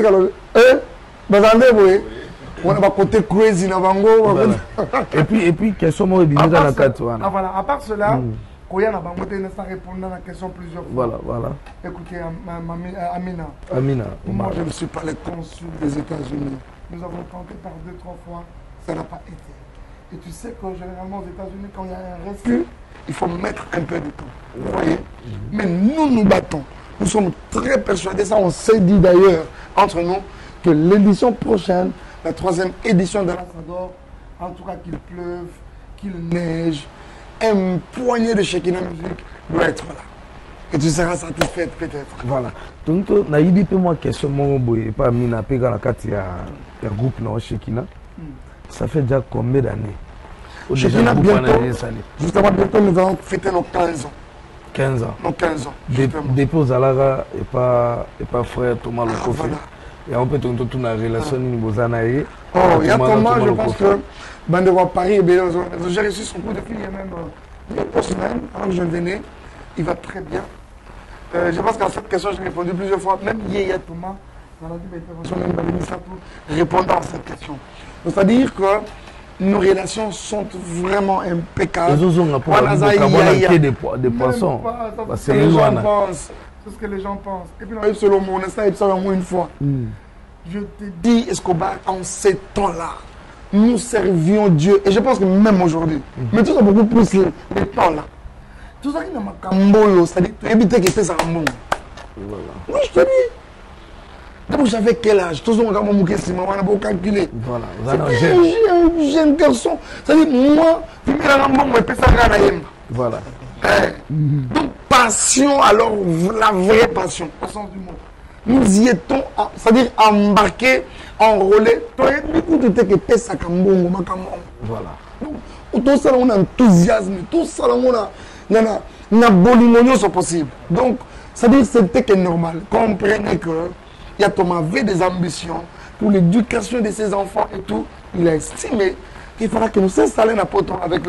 a côté crazy na bango. Et puis question moi bien dans la carte voilà. Voilà, à part cela, Koya na bango te n'a répondre à la question plusieurs fois. Voilà. Écoutez Amina. Moi je ne suis pas le consul des États-Unis. Nous avons tenté par 2-3 fois, ça n'a pas été. Et tu sais que généralement aux États-Unis, quand il y a un refus, il faut mettre un peu de temps. Vous voyez? Mais nous battons. Nous sommes très persuadés, ça on s'est dit d'ailleurs entre nous, que l'édition prochaine, la 3e édition de l'Ambassadeur, en tout cas qu'il pleuve, qu'il neige, un poignet de Shekina Musique doit être là. Et tu seras satisfaite peut-être. Voilà. Donc, naïdi pe moi question mon boy pas mina pe dans la carte il y a groupe non Shekina. Ça fait déjà combien d'années? Shekina bientôt. Justement bientôt nous allons fêter nos 15 ans. 15 ans. Nos 15 ans. Depuis aux Alara et pas frère Thomas Lokofe. Voilà. Et on peut tout la relation ni bozanaye. Oh, il y a Thomas, je pense que Bande de Paris et bien j'ai reçu son coup de fil il y a même 2 semaines avant que je venais. Il va très bien. Je pense qu'à cette question, j'ai répondu plusieurs fois. Même hier, il y a Thomas, dans la intervention, il m'a mis ça pour répondre à cette question. C'est-à-dire que nos relations sont vraiment impeccables. Les autres ont des poissons. C'est les gens pensent. C'est ce que les gens pensent. Et puis, on selon mon instinct, il sort au moins une fois. Je te dis, Escobar, en ces temps-là, nous servions Dieu. Et je pense que même aujourd'hui, mais tout ça beaucoup plus les temps-là. Tout ça qui n'a pas camboyo, c'est-à-dire tu évites qu'il fait ça en bon. Oui, je te dis. D'abord, j'avais quel âge? Tout ça, on a pas calculé. Voilà, un jeune garçon. C'est-à-dire, moi, tu mets la bon, mais ça à voilà. Donc, passion, alors, la vraie passion, au sens du mot. Nous y étions, c'est-à-dire embarqués, enrôlés. Tu as vu que tu ça cambongo, voilà. Donc, tout ça, on a enthousiasme, tout ça, on a. Na bolimonio c'est possible. Donc, ça veut dire que c'était que normal. Comprenez que il y a Thomas avait des ambitions pour l'éducation de ses enfants et tout. Il a estimé qu'il faudra que nous s'installions avec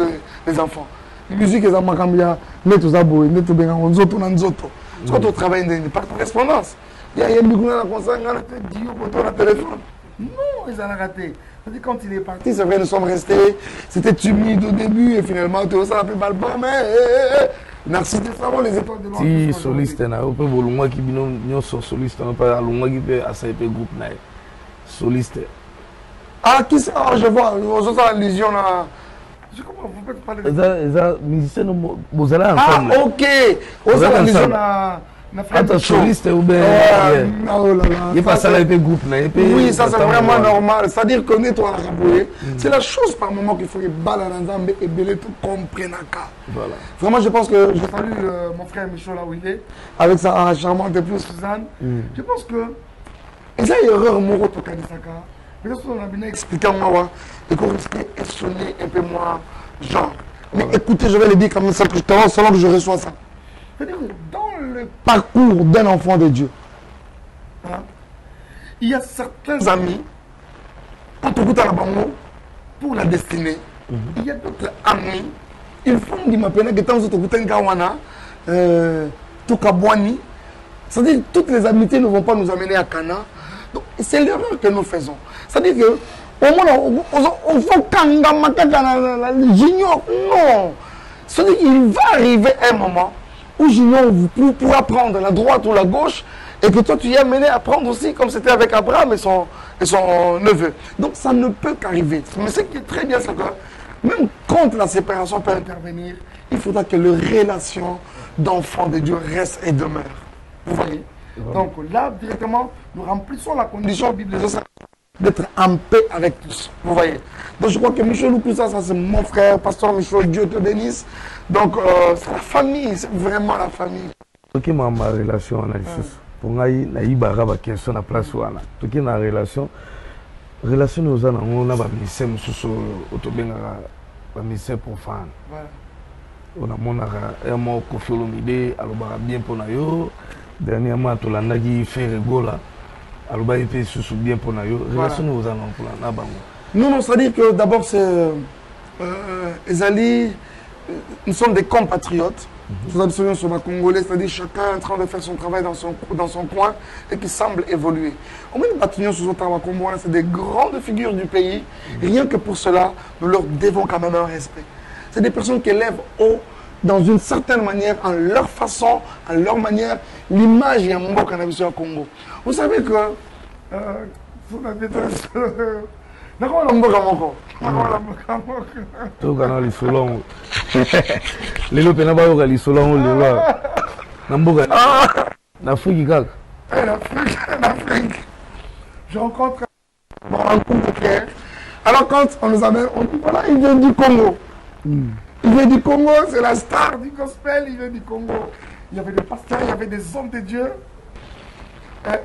les enfants. La musique est en Macambia, mais tout ça, mais tout bien, on zoto, on zoto. Quand on travaille par correspondance, il y a un bigouna comme ça, on a dit au téléphone. Non, ils ont raté. Quand il est parti, c'est vrai, nous sommes restés. C'était timide au début et finalement, tout ça a fait mal. Mais Narcisse Savon, les étoiles de l'Ordre. Si soliste, on peut voir qui vient sur soliste, on peut voir qui peut assez groupe soliste. Ah, qui c'est? Je vois, je sens l'illusion là. Je comprends, vous pouvez parler de ça. Les musiciens, vous allez ensemble. Ah, ok. Vous allez l'illusion là. Attends, soliste ou bien. Il n'est pas ça avec le groupe. Oui, ça c'est vraiment normal. C'est-à-dire qu'on est toi à la. C'est la chose par moment qu'il faut que Balanzambe et Belé tout comprennent. Voilà. Vraiment, je pense que je salue mon frère Michaud là où il est, avec sa charmante épouse Suzanne. Je pense que. Et ça, il y a erreur, Moro Tokanisaka. Peut-être qu'on a bien expliqué à moi, et qu'on risquait de sonner un peu moins genre. Mais écoutez, je vais le dire comme ça, selon que je reçois ça. C'est-à-dire que dans le parcours d'un enfant de Dieu, hein, il y a certains amis, quand on goûte à la bango, pour la destinée, il y a d'autres amis, ils font des mapena que tant que tu as Gawana, Tukabwani, c'est-à-dire toutes les amitiés ne vont pas nous amener à Cana. Donc c'est l'erreur que nous faisons. C'est-à-dire que on fait Kanga Makaka junior, non. C'est-à-dire qu'il va arriver un moment où Junior pourra prendre la droite ou la gauche et que toi tu y es amené à prendre aussi comme c'était avec Abraham et son neveu. Donc ça ne peut qu'arriver. Mais ce qui est très bien, c'est que même quand la séparation peut intervenir, il faudra que les relations d'enfants de Dieu restent et demeurent. Vous voyez? Donc là, directement, nous remplissons la condition biblique d'être en paix avec tous. Vous voyez? Donc je crois que Michel Loukoussa, ça c'est mon frère, pasteur Michel, Dieu te bénisse. Donc c'est la famille, c'est vraiment la famille. Ok, ma relation en Alsus. Pour moi, il y a une question à la place où tout qui est en relation nous a un ministère ministère profane. On a mon mot Kofi Olomide, alors bien pour nous. Dernièrement, tu l'as dit, fait rigola. Alors, il fait sous bien pour nous. Relation aux allons. Non, c'est-à-dire que d'abord, c'est. Ezali, nous sommes des compatriotes. Nous sommes sur ma Congolais, c'est-à-dire chacun en train de faire son travail dans son coin et qui semble évoluer. Au moins, les bataillons sous Congolais, c'est des grandes figures du pays. Rien que pour cela, nous leur devons quand même un respect. C'est des personnes qui élèvent haut, dans une certaine manière, en leur façon, en leur manière, l'image et un mot qu'on a vu sur le Congo. Vous savez que. Je rencontre un Congo-Pierre. Alors quand on nous amène, on dit voilà, il vient du Congo. Il vient du Congo, c'est la star du gospel, il vient du Congo. Il y avait des pasteurs, il y avait des hommes de Dieu.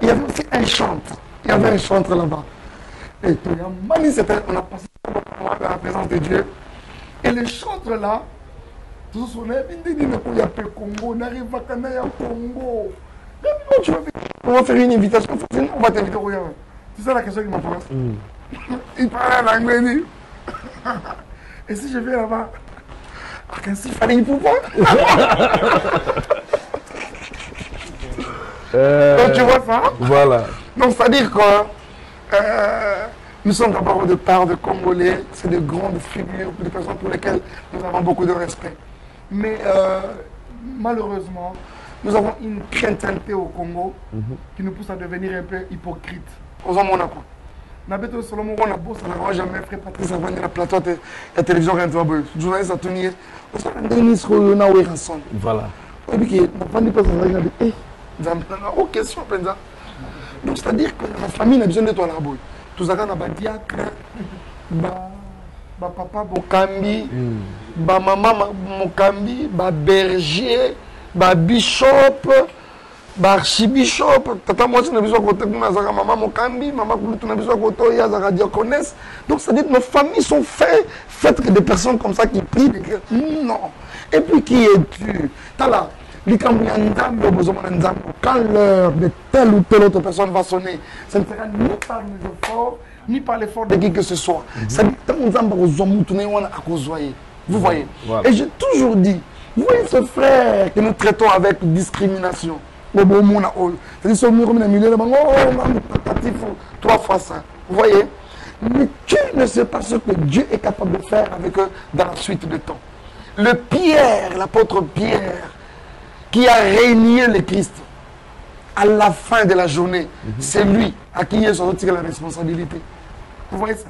Il y avait aussi un chantre. Il y avait un chantre là-bas. Et Mani, on a passé dans la présence de Dieu. Et le chantre là, tout son air, il dit qu'il y a Congo, on arrive à Canada, Congo. On va faire une invitation, on va t'inviter au Yahweh. C'est ça la question qu'il m'a posée. Il parlait en anglais, il dit. Et si je viens là-bas, il fallait une pouvoir. Donc tu vois ça? Voilà. Donc c'est-à-dire que nous sommes d'abord de part de Congolais, c'est de grandes figures, des personnes pour lesquelles nous avons beaucoup de respect. Mais malheureusement, nous avons une crainteté au Congo qui nous pousse à devenir un peu hypocrite. Aux hommes, on a quoi? Nabeto Solomon, on a bossé, on n'a jamais fait Patrice avant de la plateau de la télévision, journaliste à tenir. On s'est rendu ministre, on a eu raison. Voilà. Et puis, on n'a pas dit, oh, question, donc, c'est-à-dire que la famille a besoin de toi là-bas. Tout ça, on a diacre, papa Mokambi, maman Mokambi, berger, bishop, archibishop. Tata moi, on a besoin de maman Mokambi, maman on a besoin de diaconesse. Donc, c'est-à-dire que nos familles sont faites que des personnes comme ça qui prient. Non. Et puis, qui es-tu? T'as là. Quand l'heure de telle ou telle autre personne va sonner, ça ne sera ni par les efforts, ni par l'effort de qui que ce soit. Vous voyez. Voilà. Et j'ai toujours dit, vous voyez ce frère que nous traitons avec discrimination. C'est-à-dire ce mur au milieu, trois fois ça. Vous voyez. Mais tu ne sais pas ce que Dieu est capable de faire avec eux dans la suite du temps. Le Pierre, l'apôtre Pierre, qui a régné le Christ à la fin de la journée, c'est lui à qui il a sorti la responsabilité. Vous voyez ça?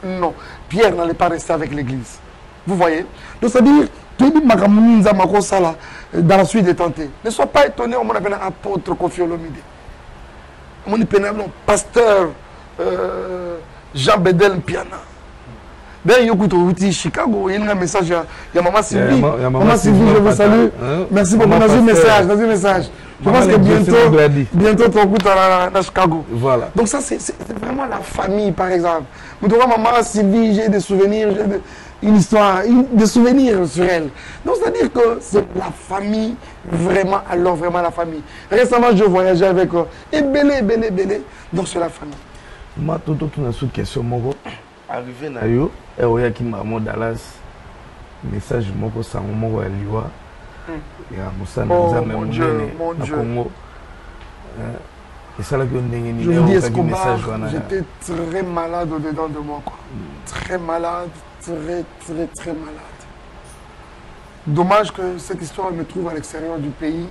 Non, Pierre n'allait pas rester avec l'église. Vous voyez? Donc c'est-à-dire, dans la suite des tentés, ne sois pas étonné, on m'a appelé apôtre Kofi Olomide. On m'a appelé pasteur Jean Bedel Piana. D'ailleurs, il Chicago, il y a un message, il y a Maman Sylvie. Maman Sylvie, je vous salue. Merci beaucoup. Dans un message. Je pense que bientôt, ton coup à Chicago. Voilà. Donc ça, c'est vraiment la famille, par exemple. Vous devez Maman Sylvie, j'ai des souvenirs, j'ai une histoire, des souvenirs sur elle. Donc c'est-à-dire que c'est la famille, vraiment, alors vraiment la famille. Récemment, je voyageais avec eux. Et belé. Donc c'est la famille. Moi, tout une question, arrivé na yo et oyaki maman Dallas message moko sango moko ya liwa ya musana nzambe monene na Congo et ça là que ndenge ni message j'étais très malade au-dedans de moi quoi. Très malade, très malade. Dommage que cette histoire me trouve à l'extérieur du pays.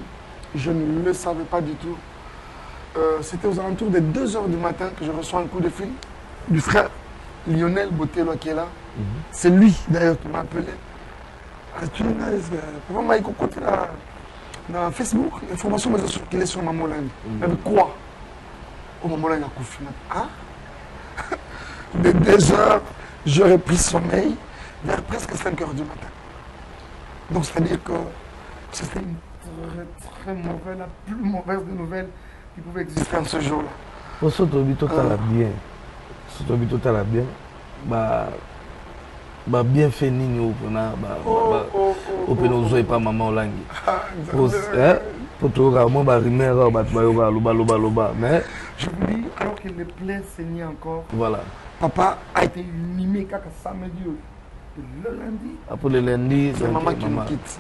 Je ne le savais pas du tout. C'était aux alentours de 2 h du matin que je reçois un coup de fil du frère Lionel Botello qui est là. C'est lui d'ailleurs qui m'a appelé. Papa m'a écouté dans Facebook, l'information m'a circulé sur Maman Lang. Mais quoi? Oh, Maman Lang a confiné. Ah? De 2 h, j'aurais pris sommeil vers presque 5 h du matin. Donc c'est-à-dire que c'était une très mauvaise, la plus mauvaise des nouvelles qui pouvait exister en ce jour-là. Pour ça, tu as bien. Total bien, Bah bien fait nini au pena au pena ozo pas maman olangi. Pour tout vraiment bah rimera bah loba mais je vous dis alors qu'il me plaît saigner encore. Voilà. Papa a été inhumé quand samedi le lundi. Après le lundi c'est maman qui nous quitte.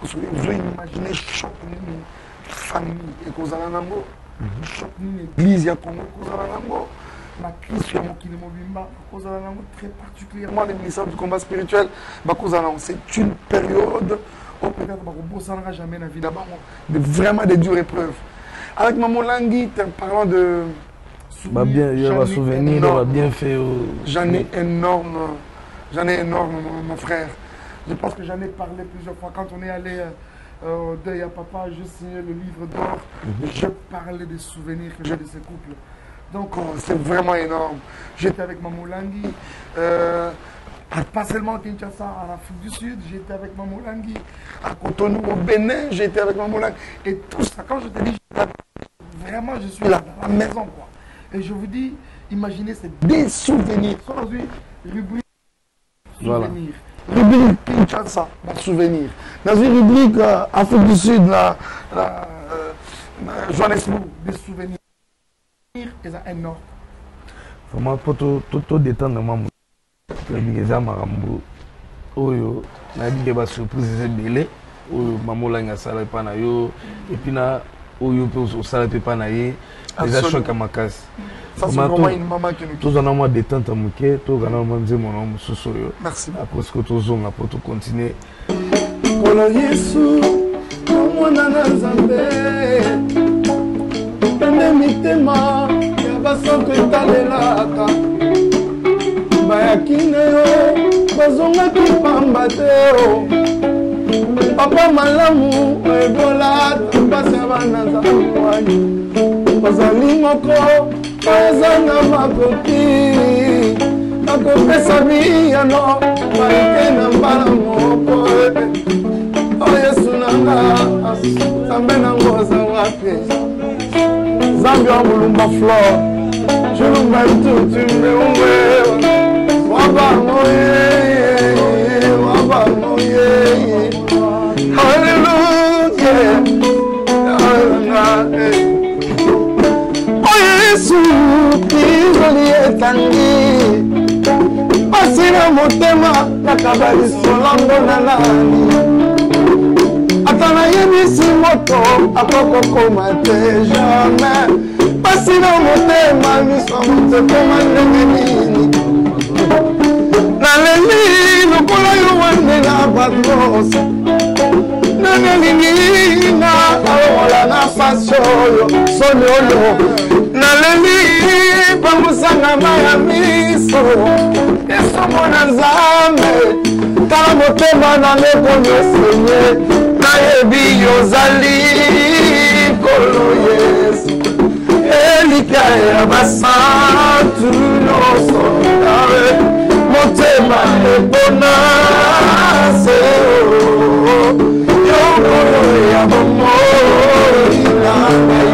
Vous imaginez choc une famille et cause à l'ango. Choc une église ya Congo cause à l'ango. La crise sur mon Kilimobimba, très particulièrement les ministères du combat spirituel, c'est une période où peut-être on ne jamais dans la vie là-bas, vraiment des dures épreuves. Avec Maman Langui, parlant de souvenirs, bien fait. J'en ai énorme, mon frère. Je pense que j'en ai parlé plusieurs fois quand on est allé au deuil à papa, je signais le livre d'or, je parlais des souvenirs que j'ai de ces couples. Donc c'est vraiment énorme. J'étais avec Maman Langui, pas seulement au Kinshasa, en Afrique du Sud, j'étais avec Maman Langui, à Cotonou, au Bénin, j'étais avec Maman Langui. Et tout ça, quand je te dis, vraiment je suis là, dans la maison, quoi. Et je vous dis, imaginez, c'est des souvenirs. Dans une rubrique souvenirs. Rubrique Kinshasa, souvenir. Dans une rubrique Afrique du Sud, Johannesburg, des souvenirs. C'est énorme. Vraiment, pour tout détendre, maman, je marambo. Oyo, na dit que surprise c'est belé. Oyo, maman là nga sala pa na yo. Et puis na oyo pe o sala pe pa na ye. Déjà choc à ma casse. Ça c'est vraiment une maman qui nous. Tous en amont détente à mouké, tous en amont dire mon nom sous yo. Merci. Après ce que tous on a pour tout continuer. Kolo Yesu, mwana na Nzambe. Mitema ya basantu etalelaka bayaki na yo bazongaki pamba te papa malamu ebola mpasi ya bana nzambe wani bazali moko baza na makoki nakopesa biyano bayike na mbala moko o yesu nanga nzambe nango ozanga pe Zambia mulumba flor, julumba tutu meumwe, waba moye, hallelujah, oh Yesu, izoli etangi, pasina motema, nakabali solango na nani. Atana yebisi moto akokokoma te jamais pasi na motema miso moto koma ndenge nini naleli lokola yo wane na patros nanelingi na aola na pasi oyo soni oyo naleli bambusanga maya miso esomona nzambe tala motema na lekono senye nayebi yozali kolo Yesu elika ya basantu nyonso nawe motema ebona seo yokolo ya bomoi na yo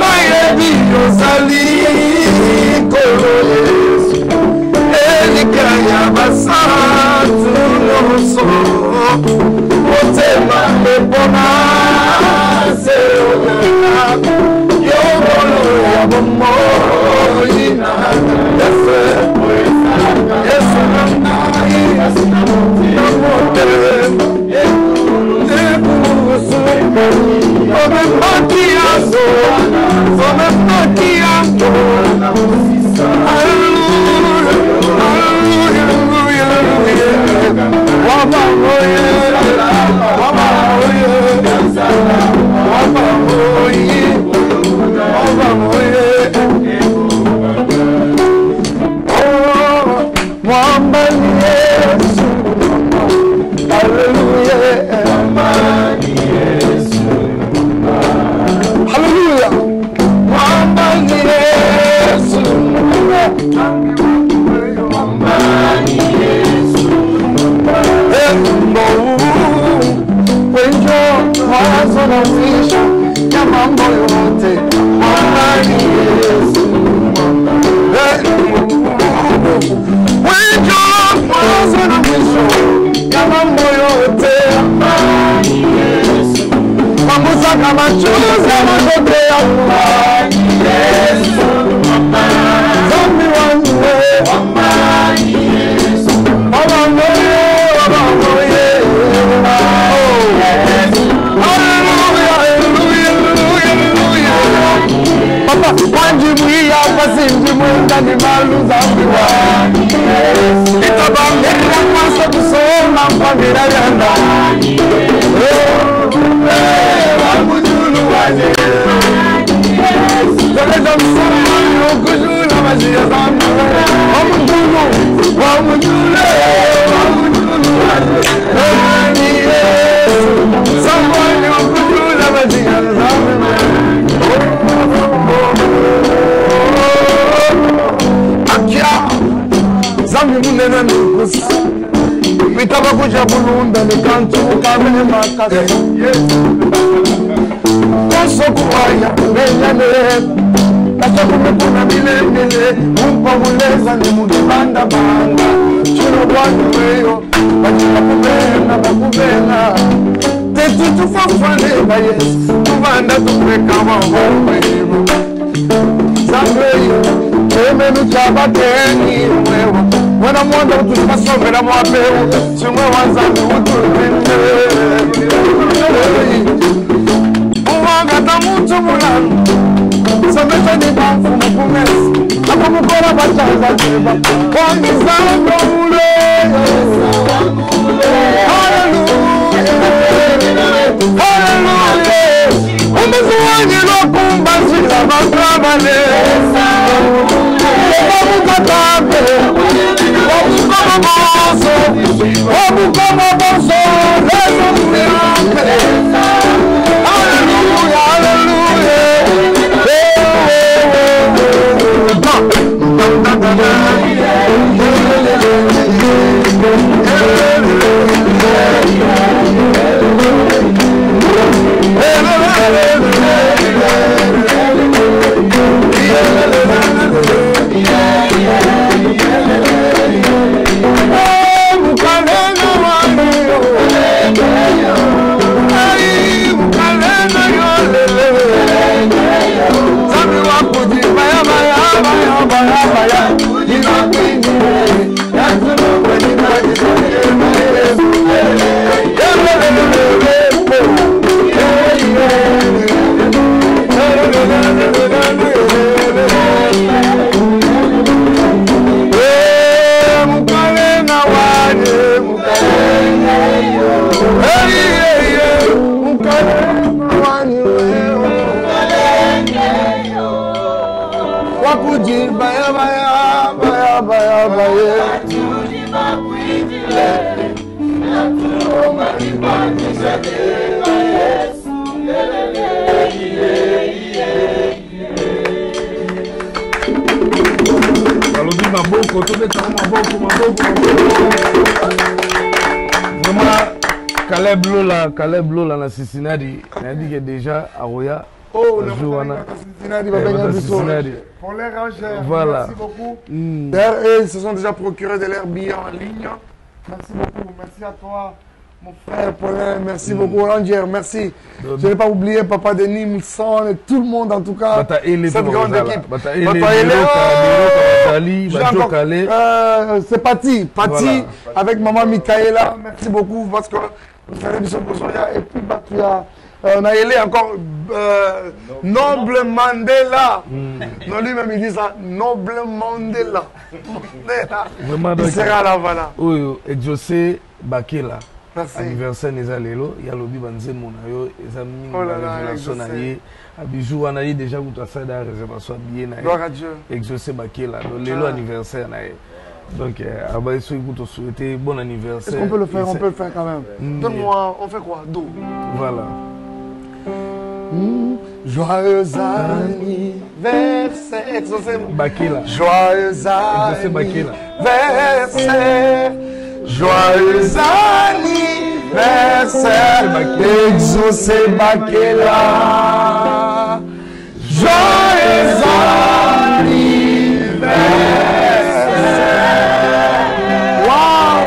nayebi yozali kolo Yesu elika ya basantu nyonso motema ebona seoyana yobolo ya bomoi na yesu nangai namote ebusu omepaki yaso omepaki yango Caleb Lola na Cincinnati, il dit que déjà à Roya. Oh, le Cincinnati va bien pour les rangers. Voilà. Merci beaucoup. D'ailleurs, ils se sont déjà procurés de leur billet en ligne. Merci beaucoup. Merci à toi, mon frère Paulin. Merci beaucoup, Ranger. Merci. Je n'ai pas oublié Papa Denis, Milson et tout le monde en tout cas. Cette grande équipe. C'est Pati. Pati avec Maman Michaela. Merci beaucoup parce que vous avez besoin de et puis on a ailé encore Noble Mandela. Non, lui-même il dit ça, Noble Mandela. Il sera là, voilà. Oui, José Bakela. Merci. Anniversaire Neza Lelo, il y a l'obi banze monayo, et ça mine à bijou on a eu déjà où tu as fait la réservation billet na. Gloire à Dieu. José Bakela, Lelo anniversaire na. Donc Abaye Soy vous te souhaiter bon anniversaire. Est-ce qu'on peut le faire? On peut le faire quand même. Donne-moi, on fait quoi? Do. Voilà. Joyeux anniversaire. Bakela. Joyeux anniversaire. Joyeux anniversaire. Exaucé Bakela. Joyeux anniversaire. Wow.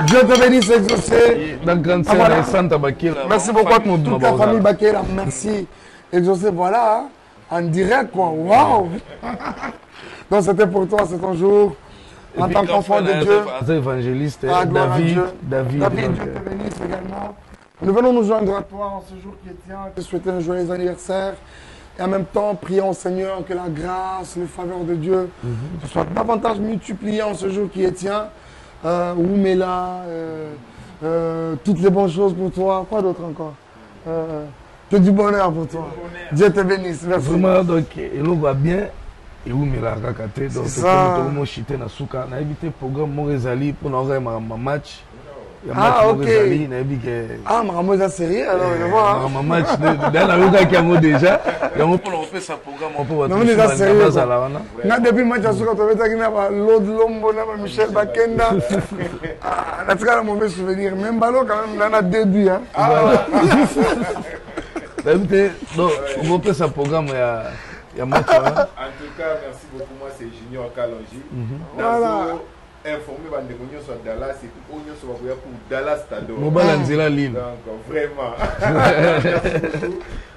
Je te bénisse, exaucé. Merci beaucoup à toute la famille Bakela. Merci. Exaucé, voilà. En direct, quoi. Waouh. Donc, c'était pour toi, c'est ton jour. En tant qu'enfant de Dieu. Évangéliste, David, David. Dieu te bénisse également. Nous venons nous joindre à toi en ce jour qui est tien. Te souhaiter un joyeux anniversaire. Et en même temps, prions au Seigneur que la grâce, les faveurs de Dieu soient davantage multipliées en ce jour qui est tien. Oumela, toutes les bonnes choses pour toi. Quoi d'autre encore? Que du bonheur pour toi. Dieu te bénisse. Merci. Vraiment, donc, il va bien. Et Oumela Kakate. Donc, tout chité na souka. Na évité programme Morezali pour nous avoir un match. Ah, ok. Ah, Maramo est sérieux, alors je vois. Un match dans la Luka qui a mot déjà. Et on peut faire sa programme. On peut voir tout ça. Sérieux. Depuis le match, je suis retrouvé avec l'autre Lombo, Michel Bakenda. Ah, en tout cas, un mauvais souvenir. Même ballon, quand même, on a début. Hein. Donc, on peut faire sa programme. Il y a match. En tout cas, merci beaucoup. Moi, c'est Junior Kalonji. Voilà. Informé Bandegogno sur Dallas et puis Ogno sur pour Dallas Tador. Lille. Donc vraiment.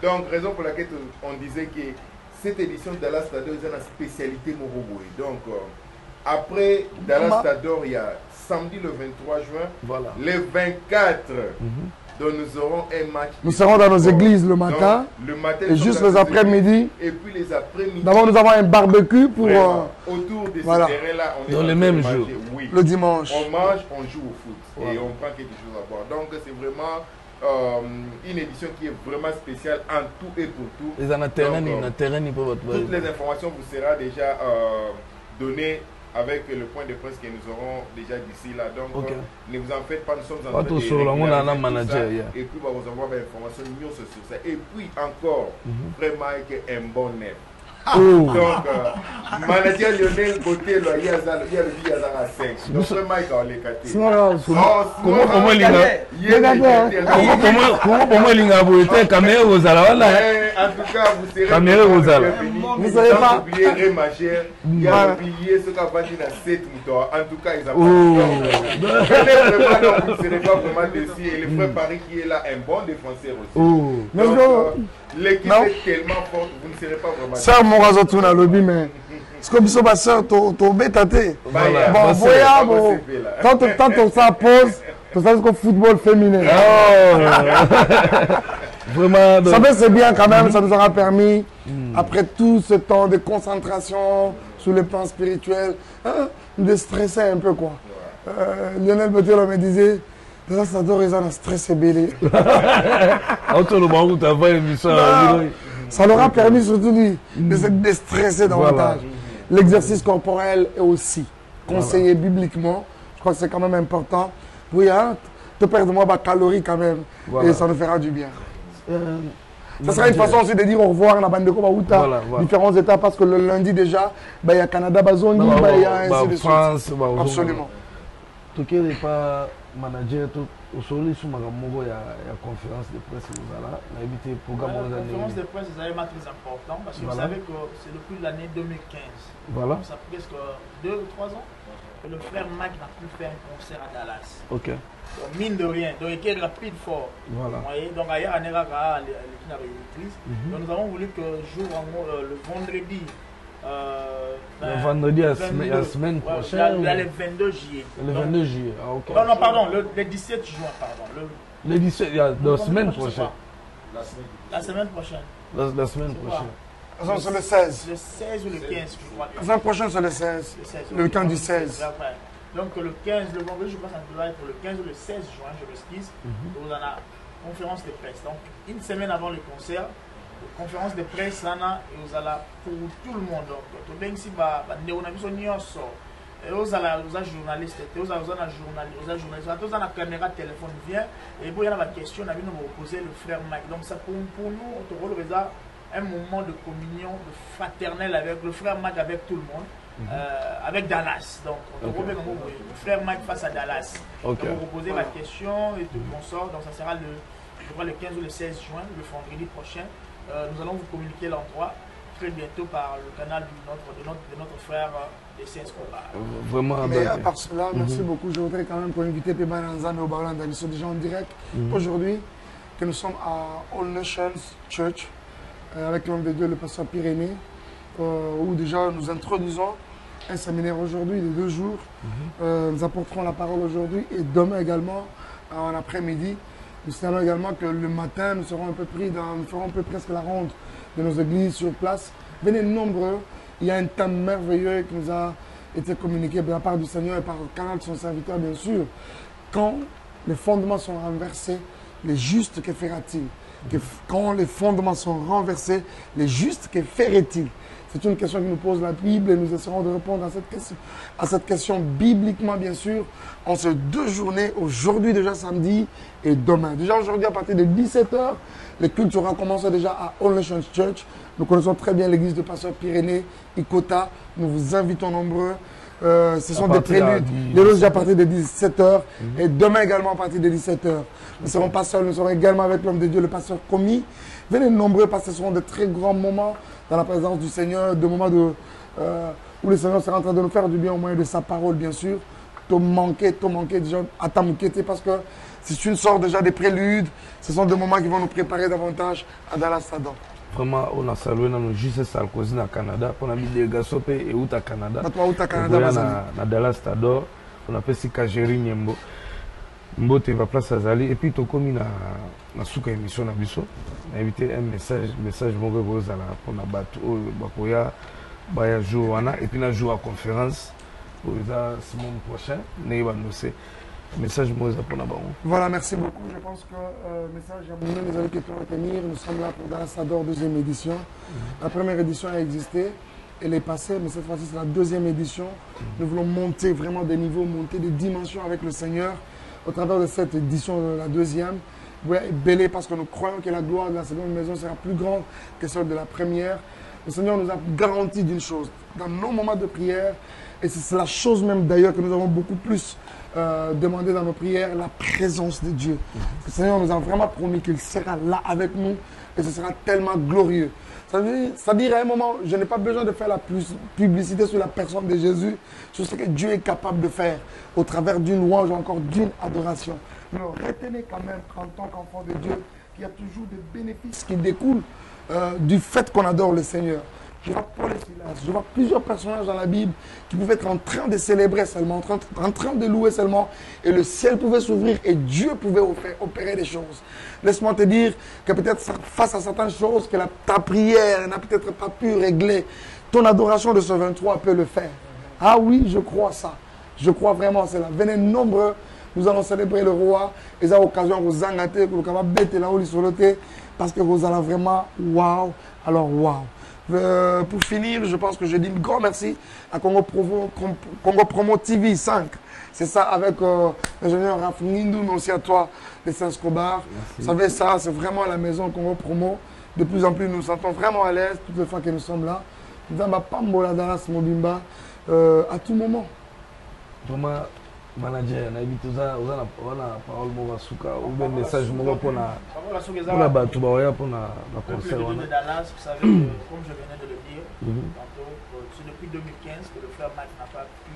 Donc raison pour laquelle on disait que cette édition de Dallas Tador est une spécialité Moroboé. Donc après Dallas Tador, il y a samedi le 23 juin, voilà. Le 24. Donc nous aurons un match. Nous serons dans nos églises le matin. Donc, le matin et juste les après-midi. Et puis les après-midi. D'abord nous avons un barbecue pour. Autour de ce terrain-là, on est dans le même jour. Oui. Le dimanche. On mange, on joue au foot. Voilà. Et on prend quelque chose à boire. Donc c'est vraiment une édition qui est vraiment spéciale en tout et pour tout. Les toutes les informations vous seront déjà données avec le point de presse que nous aurons déjà d'ici là. Donc, ne vous en faites pas, nous sommes en train de manager, et puis vous envoie l'information sur ça. Et puis encore, vraiment avec un bon nerf. Donc, manager Lionel Côté, il y a le billet à 5. Donc, vraiment, il a les catés. Comment en tout cas, vous serez vous ne savez pas. Il y a le billet, ce qu'a vendu dans 7 moutons. En tout cas, ils ont pas. Vous ne serez pas vraiment dessus. Et le frère Paris qui est là, un bon défenseur aussi. Donc, l'équipe est tellement forte, vous ne serez pas vraiment. Ça, mon réseau tourne à lobby, mais. Parce que Bissot Basseur, tu bêtaté. Bon, voyez, quand on s'impose, tu sais que football féminin. Vraiment. Ça fait c'est bien quand même, ça nous aura permis, après tout ce temps de concentration sur le plan spirituel, de stresser un peu quoi. Lionel Botello me disait, là ça doit raisonner stress et belé. Ça leur a permis surtout de se déstresser davantage. L'exercice corporel est aussi conseillé bibliquement. Je crois que c'est quand même important. Oui, te perdre moins de calories quand même. Et ça nous fera du bien. Ça sera une façon aussi de dire au revoir à la bande de Kobaouta, différents états, parce que le lundi déjà, il y a Canada, Bazoni, il y a ainsi de suite. Absolument. Tu n'es pas manager, aujourd'hui, il y a une conférence de presse. La conférence de presse est vraiment très importante parce que vous savez que c'est depuis l'année 2015. Voilà. Ça fait presque 2 ou 3 ans que le frère Mac n'a plus fait un concert à Dallas. Ok. Donc, mine de rien, donc il est rapide, fort. Voilà. Donc ailleurs, on est là, l'église. Donc nous avons voulu que le vendredi. Le vendredi, la semaine prochaine. Le 22 juillet. Le 22 juillet, ah ok. Non, pardon, le 17 juin, pardon. Le 17, la semaine prochaine. La semaine prochaine. La semaine prochaine. C'est le 16. Le 16 ou le 15, je crois. La semaine prochaine, c'est le 16. Le week-end du 16. Donc le 15, le vendredi, je pense que ça doit être le 15 ou le 16 juin, je m'excuse. Vous en avez conférence de presse. Donc une semaine avant le concert, conférence de presse, et vous allez pour tout le monde. Donc, tout ici, vous avez journaliste, vous avez journaliste, vous avez la caméra, téléphone vient, et vous avez la question, vous avez posé le frère Mike. Donc, ça pour nous, un moment de communion, de fraternel avec le frère Mike, avec tout le monde, avec Dallas. Donc, le frère Mike face à Dallas. Donc, vous posez la question et tout le sort. Donc, ça sera le 15 ou le 16 juin, le vendredi prochain. Nous allons vous communiquer l'endroit. très bientôt par le canal de notre frère de Saint-Escobar. Vraiment. Mais à part cela, merci beaucoup. Je voudrais quand même pour inviter Péba Nanzane au Baron d'Amission déjà en direct aujourd'hui, que nous sommes à All Nations Church avec l'homme de Dieu, le pasteur Pyrénées, où déjà nous introduisons un séminaire aujourd'hui de 2 jours. Nous apporterons la parole aujourd'hui et demain également, en après-midi. Nous savons également que le matin, nous serons un peu pris nous ferons un peu presque la ronde de nos églises sur place. Venez nombreux. Il y a un thème merveilleux qui nous a été communiqué de la part du Seigneur et par le canal de son serviteur, bien sûr. Quand les fondements sont renversés, les justes, que fera-t-il? Quand les fondements sont renversés, les justes, que ferait-il? C'est une question que nous pose la Bible et nous essaierons de répondre à cette question bibliquement, bien sûr, en ces 2 journées, aujourd'hui déjà samedi et demain. Déjà aujourd'hui à partir de 17h, les cultes seront commencés déjà à All Nations Church. Nous connaissons très bien l'église de Pasteur Pyrénées, Ikota. Nous vous invitons nombreux. Ce sont des préludes. Les roses à partir de 17h et demain également à partir de 17h. Nous ne serons pas seuls, nous serons également avec l'homme de Dieu, le pasteur Komi. Venez nombreux parce que ce seront de très grands moments dans la présence du Seigneur, des moments où le Seigneur sera en train de nous faire du bien au moyen de sa parole, bien sûr. Te manquer déjà à t'amquêter parce que c'est une sorte déjà de préludes. Ce sont des moments qui vont nous préparer davantage à Dallas Stadon. Vraiment, on a salué dans juste Sarkozy au Canada. On a mis des délégation et où au Canada. Na Dallas Stadon, on a fait si Kajeri Nyembo. Mbote va place à Zali et puis tu commis na souka émission na biso. On a invité un message mongo bozala pour na batu bakoya baya jour wana et puis na jour à conférence pour la semaine prochaine né va nous c'est message moza pour na bango. Voilà, merci beaucoup. Je pense que message à vous les amis qui peuvent retenir, nous sommes là pour Dallas Stadon 2e édition. La première édition a existé, elle est passée, mais cette fois-ci c'est la 2e édition. Nous voulons monter vraiment des niveaux, monter des dimensions avec le Seigneur. Au travers de cette édition de la 2e, vous êtes belé parce que nous croyons que la gloire de la seconde maison sera plus grande que celle de la première. Le Seigneur nous a garanti d'une chose, dans nos moments de prière, et c'est la chose même d'ailleurs que nous avons beaucoup plus demandé dans nos prières, la présence de Dieu. Le Seigneur nous a vraiment promis qu'il sera là avec nous et ce sera tellement glorieux. C'est-à-dire à un moment, je n'ai pas besoin de faire la publicité sur la personne de Jésus, sur ce que Dieu est capable de faire au travers d'une louange ou encore d'une adoration. Mais retenez quand même en tant qu'enfant de Dieu qu'il y a toujours des bénéfices qui découlent du fait qu'on adore le Seigneur. Je vois Paul et Silas, je vois plusieurs personnages dans la Bible qui pouvaient être en train de célébrer seulement, en train de louer seulement, et le ciel pouvait s'ouvrir et Dieu pouvait opérer des choses. Laisse-moi te dire que peut-être face à certaines choses que ta prière n'a peut-être pas pu régler, ton adoration de ce 23 peut le faire. Ah oui, je crois ça. Je crois vraiment cela. Venez nombreux, nous allons célébrer le roi, et ça occasion vous engager, pour le bête là où il parce que vous allez vraiment waouh. Alors waouh. Pour finir, je pense que je dis un grand merci à Congo Promo TV 5. C'est ça avec l'ingénieur Raf Nindou, mais aussi à toi, les Saint-Escobar. Vous savez, ça, c'est vraiment la maison Congo Promo. De plus en plus, nous nous sentons vraiment à l'aise toutes les fois que nous sommes là. Nous avons Pambola Daras Mobimba à tout moment. Vraiment, manager, on a évité ça, on a parole Mouasuka, ou bien message pour la Batoubaoya pour la concert. De Dallas, vous savez, comme je venais de le dire, tantôt, c'est depuis 2015 que le frère Mike n'a pas pu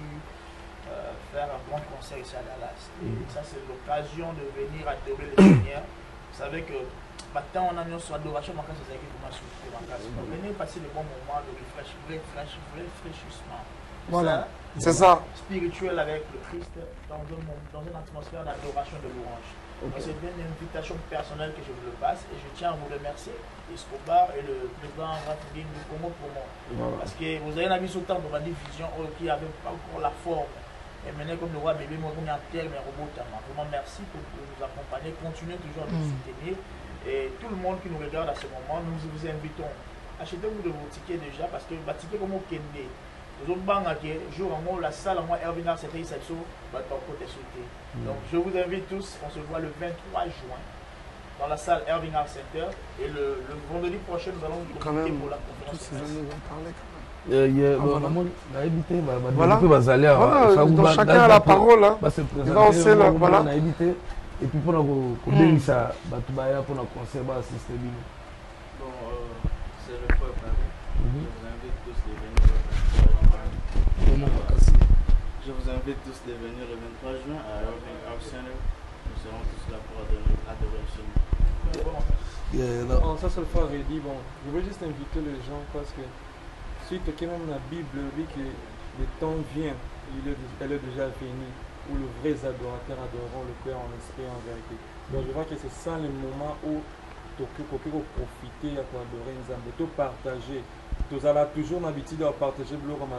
faire un grand concert ici à Dallas. Et ça, c'est l'occasion de venir adorer le Seigneur. Vous savez que maintenant, on a une adoration, mais quand c'est ça qui commence à se faire. Venez passer des bons moments de fraîchissement. Voilà, c'est ça. Spirituel avec le Christ dans une atmosphère d'adoration de louange. C'est bien une invitation personnelle que je vous le passe et je tiens à vous remercier, Escobar et le président Rapidine du Congo Promo. Parce que vous avez vu ce temps de ma division qui n'avait pas encore la forme. Et maintenant, comme le roi bébé, moi, on est en terre, mais robot, vraiment merci pour nous accompagner, continuez toujours à nous soutenir. Et tout le monde qui nous regarde à ce moment, nous vous invitons. Achetez-vous de vos tickets déjà parce que les tickets comme au Kende. Donc la salle en Irving Art Center donc je vous invite tous, on se voit le 23 juin dans la salle Irving Art Center et le vendredi prochain nous allons pour la conférence. Donc chacun a la parole. Voilà. Et puis pour nous ça pour le concert assister. C'est le frère Paris. Je vous invite tous de venir le 23 juin à Irving Art Center. Nous serons tous là pour adorer le Seigneur. Ça, c'est le frère Reddy. Bon, je veux juste inviter les gens parce que suite à même la Bible dit que le temps vient, elle est déjà venue, où les vrais adorateurs adoreront le Père en esprit et en vérité. Donc je vois que c'est ça le moment où tu peux profiter à adorer Nzambe, tu partager. Tu as toujours l'habitude de partager le comme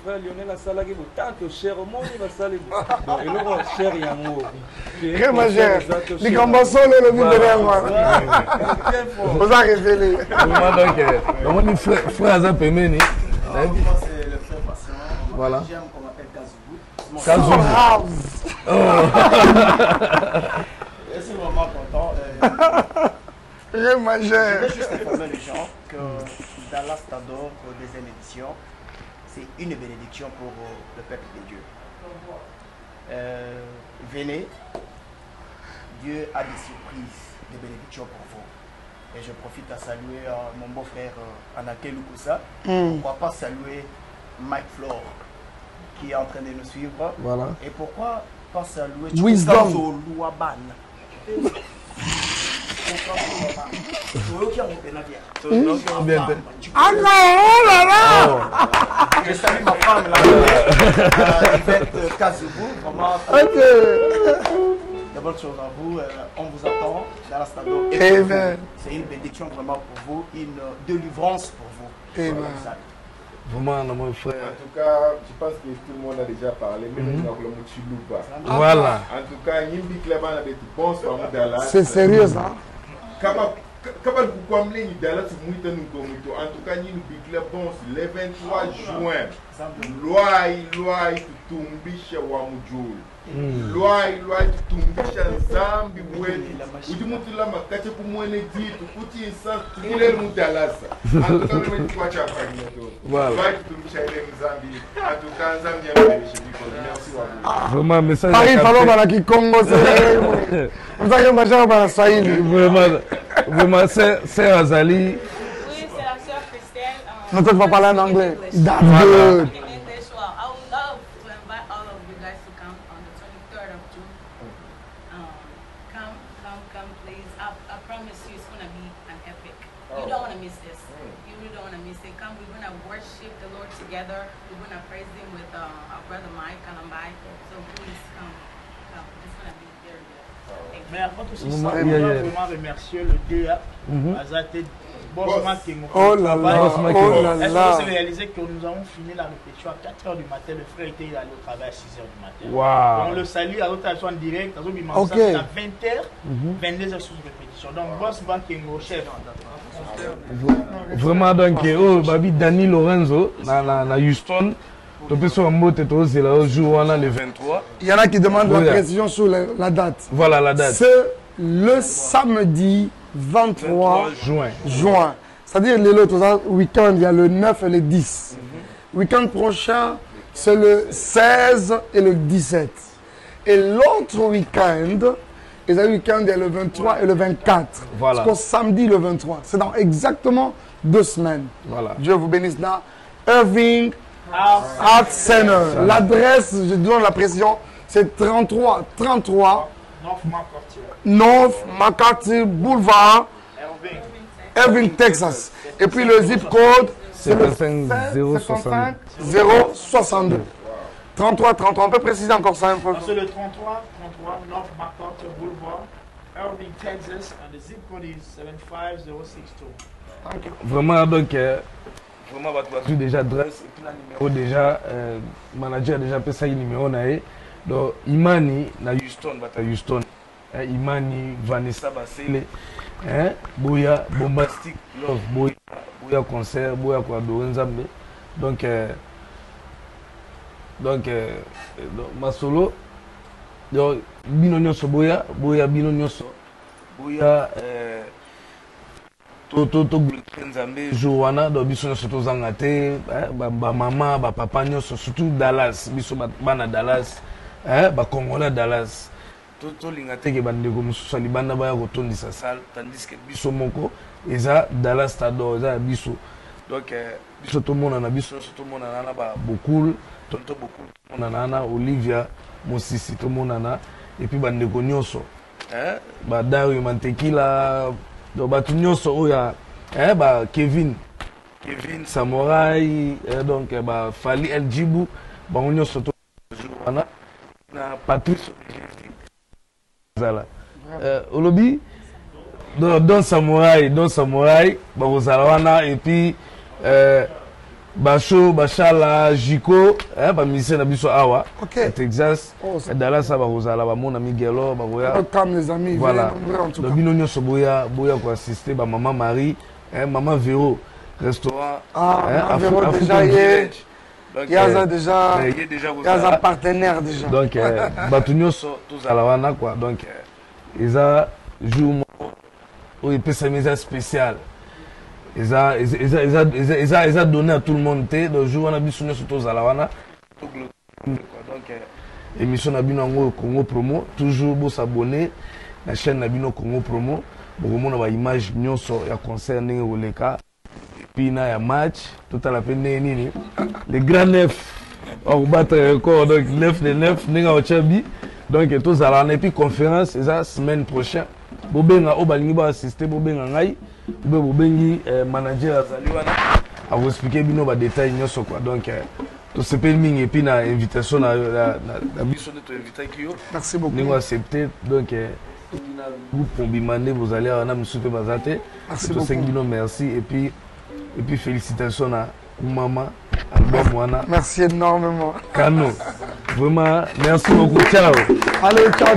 frère Lionel a salé tant cher au monde il va saler. Donc il aura cher yango. Très majeur. Les combats solo le but de moi. Vous avez révélé. Comment dit frère Azap Pemeni? C'est le frère patient. Voilà. J'aime qu'on m'appelle Kazoubou. Je suis vraiment content. Très majeur. Je vais juste informer les gens que Dallas Tador, deuxième édition, c'est une bénédiction pour le peuple de Dieu. Venez, Dieu a des surprises, des bénédictions pour vous. Et je profite à saluer mon beau-frère Anaké Lukusa. Pourquoi pas saluer Mike Flore, qui est en train de nous suivre. Voilà. Et pourquoi pas saluer Wisdom. Ah non, oh là là! Je salue ma femme là, Yvette Kazoubou, vraiment. De bonnes choses à vous, on vous attend dans la stade. C'est une bénédiction vraiment pour vous, une délivrance pour vous. Amen. Vraiment, mon frère. En tout cas, je pense que tout le monde a déjà parlé, même dans le Moutilouba. Voilà. En tout cas, Nimbi Kleban a des bons Dallas. C'est sérieux ça? Kabal Kukwamle ni Dallas Mouita Nukomuto. En tout cas, Nimbi Kleban le 23 juin. Loi tutumbisha wa mujul. Loi tutumbisha nzambi weni. Ujimutila makache kumwene jitu. Kuti insa tukile mudalasa. En tout cas, nous mettons quoi à faire. Loi tutumbisha ile nzambi. En tout cas, nzambi ya mbeleshi. Merci. Vraiment, message. Paris, falo bana Kikongo, c'est. Vous avez un machin bana Swahili. Vraiment, c'est Azali. Oui, c'est la sœur Christelle. Non, tu vas parler en anglais. That's In good. English, well, I would love to invite all of you guys to come on the 23rd of June. Come, please. I promise you it's going to be an epic. You don't want to miss this. You really don't want to miss it. Come, we're going to worship the Lord together. We're going to praise Him with our brother Mike Kalambai. So please come. It's going to be very good. Thank you. Mais avant tout ça, on doit vraiment remercier le DA. Azate Oh là là, oh là Est-ce là. que vous avez réalisé que nous avons fini la répétition à 4h du matin? Le frère était allé au travail à 6h du matin. Wow. On le salue à l'autre en direct. À Ok. 20h, 22h sous répétition. Donc, Boss Bankengo, chef. Vraiment, donc, oh, Babi Dani Lorenzo, na Houston. Tu peux sur un mot, tu es là au jour, le 23. Il y en a qui demandent Oui, la précision sur la date. Voilà la date. C'est le samedi 23 juin. C'est-à-dire le week-end, il y a le 9 et le 10. Week-end prochain, c'est le 16 et le 17. Et l'autre week-end, il y a le 23 et le 24. Voilà. Jusqu'au samedi le 23. C'est dans exactement 2 semaines. Voilà. Dieu vous bénisse là. Irving Art Center. L'adresse, je donne la précision, c'est 33 North McCarthy Boulevard, Irving, Texas. Et puis le zip code, c'est le 55 062. 33. On peut préciser encore ça un peu? C'est le 33 North McCarthy Boulevard, Irving, Texas, and the zip code is 75062. Vraiment, donc, vraiment, tu déjà adresse, et puis le numéro déjà, manager a déjà fait ça, le numéro, donc, Imani, na Houston, Houston. Imani, Vanessa Basile, Boya, Bombastic Love, Boya concert, Boya quoi, Nzambe. Donc, ma solo, bino nyoso Boya, bino nyoso, Boya, to Nzambe, Joana, donc biso nyoso to zangate, ba mama, ba papa nyoso, surtout Dallas, biso bana Dallas, ba Congolais Dallas. tolinga teke bandeko mosusu libanda baya kotondisa sale tandis que biso moko eza Dallas Tador eza biso Donc, biso tout le monde en a biso, tout le monde en a beaucoup, tonton beaucoup, tout le monde en a Olivia, Mosisi, tout le monde en a, et puis bandeko nyonso, Dario Mantekila, donc batu nyonso oya, Kevin Samouraï, donc Fali El Djibou, nyonso tout le monde na Patrice Zala, Olobi. Don Samouraï, Barozalawana, et puis Bacho, Bachala, Jiko, ministère Nabiso Awa, Texas, Dallas, Barozala, mon ami Gelo, Baroya. Comme les amis, voilà. Donc, Binonio Soboya, Boya pour assister, Maman Marie, Maman Véro, restaurant, Véro déjà, il y a déjà un partenaire déjà. Donc, Batunio, tous à la Wana, quoi. Donc, ils ont joué. Oui, puis c'est une spéciale. Ils ont donné à tout le monde. Donc, je vais vous sur tous à la wana. Donc, émission Nabino Congo Promo. Toujours vous s'abonner à la chaîne Nabino Congo Promo. Pour vous montrer l'image de la concert au Leka. Et puis, il y a un match. Tout à la peine, les grands neufs. On va battre le record. Donc, 9 de 9. Donc, tous à la wana. Et puis, conférence, c'est la semaine prochaine. Bobenga obalingi ba assister bobenga ngai bobengi manager azali wana a vous expliquer bino ba détail nyonso quoi. Donc to sepel mingi et puis na invitation na biso de to inviter kio. Merci beaucoup. Ningo accepter donc groupe Pombimane vous allez na msupe bazate. Merci beaucoup. Bino merci et puis félicitations à maman album wana. Merci énormément. Kano. Vraiment merci beaucoup. Ciao. Allez, ciao.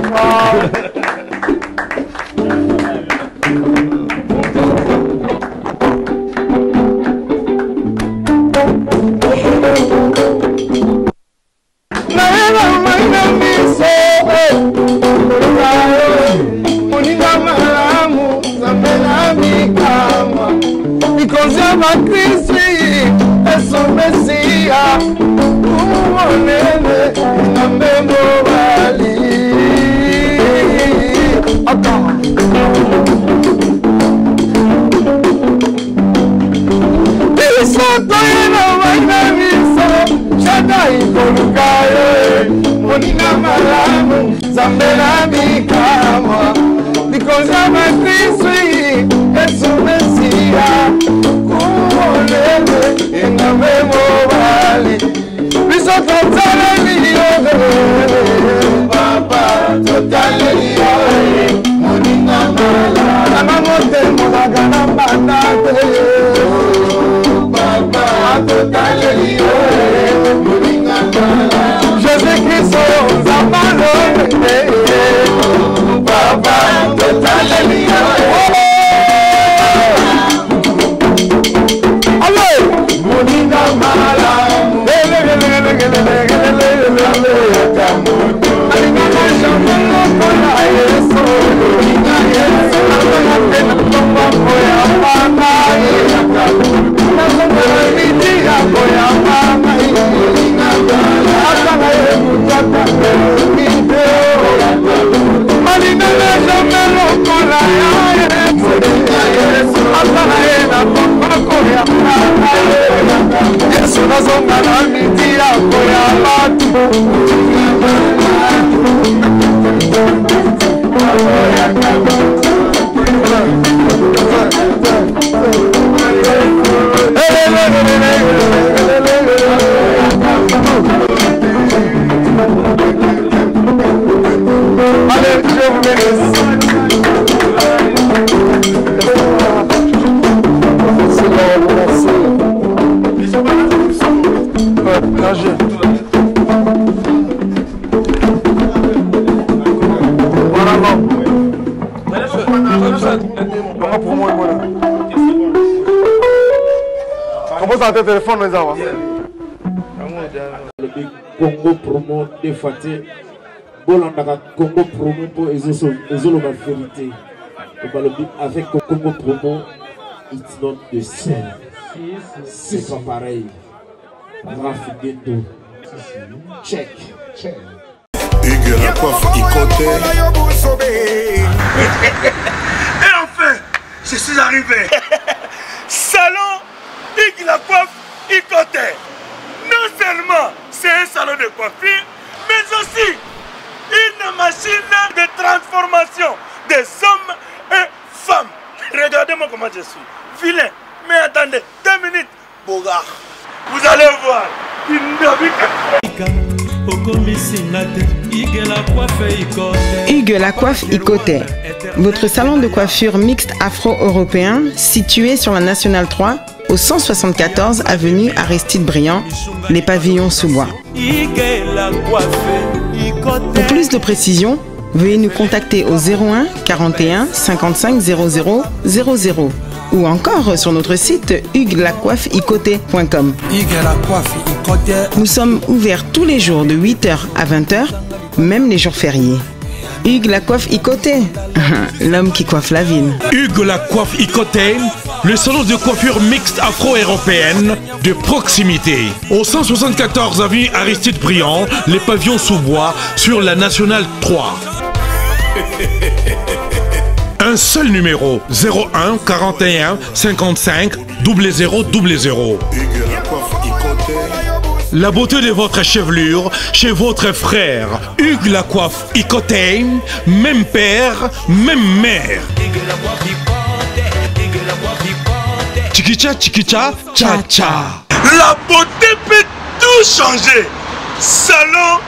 téléphone les avoir. Le Congo promo défaté. Bolandaka Congo promo pour ezolo ma vérité. Avec Congo promo, it's not the same. C'est pas pareil. Rafidendo. Check. Hugues la coiffe Icoté. Et enfin, je suis arrivé. Salon Hugues La Coiffe Ikote. Non seulement c'est un salon de coiffure, mais aussi une machine de transformation des hommes et femmes. Regardez-moi comment je suis. Vilain. Mais attendez, 2 minutes. Bogard. Vous allez voir. Hugues La Coiffe Ikote. Votre salon de coiffure mixte afro-européen situé sur la Nationale 3 au 174 avenue Aristide Briand, les pavillons sous bois. Pour plus de précisions, veuillez nous contacter au 01 41 55 00 00 ou encore sur notre site hugueslacoiffeikote.com. Nous sommes ouverts tous les jours de 8h à 20h, même les jours fériés. Hugues La Coiffe Ikote, l'homme qui coiffe la ville. Hugues La Coiffe Ikote, le salon de coiffure mixte afro-européenne de proximité. Au 174 avenue Aristide Briand, les pavillons sous bois sur la Nationale 3. Un seul numéro, 01 41 55 00 00. La beauté de votre chevelure chez votre frère. Hugues La Coiffe Ikote, même père, même mère. Chikicha, chikicha, cha cha. La beauté peut tout changer. Salon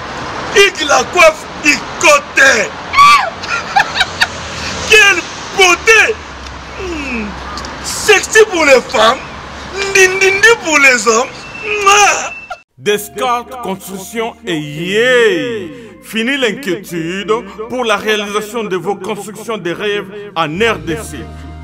Hugues La Coiffe Ikote. Quelle beauté! Sexy pour les femmes, ndindindi pour les hommes. Descartes Construction et yeah! Fini l'inquiétude pour la réalisation de vos constructions de rêves en RDC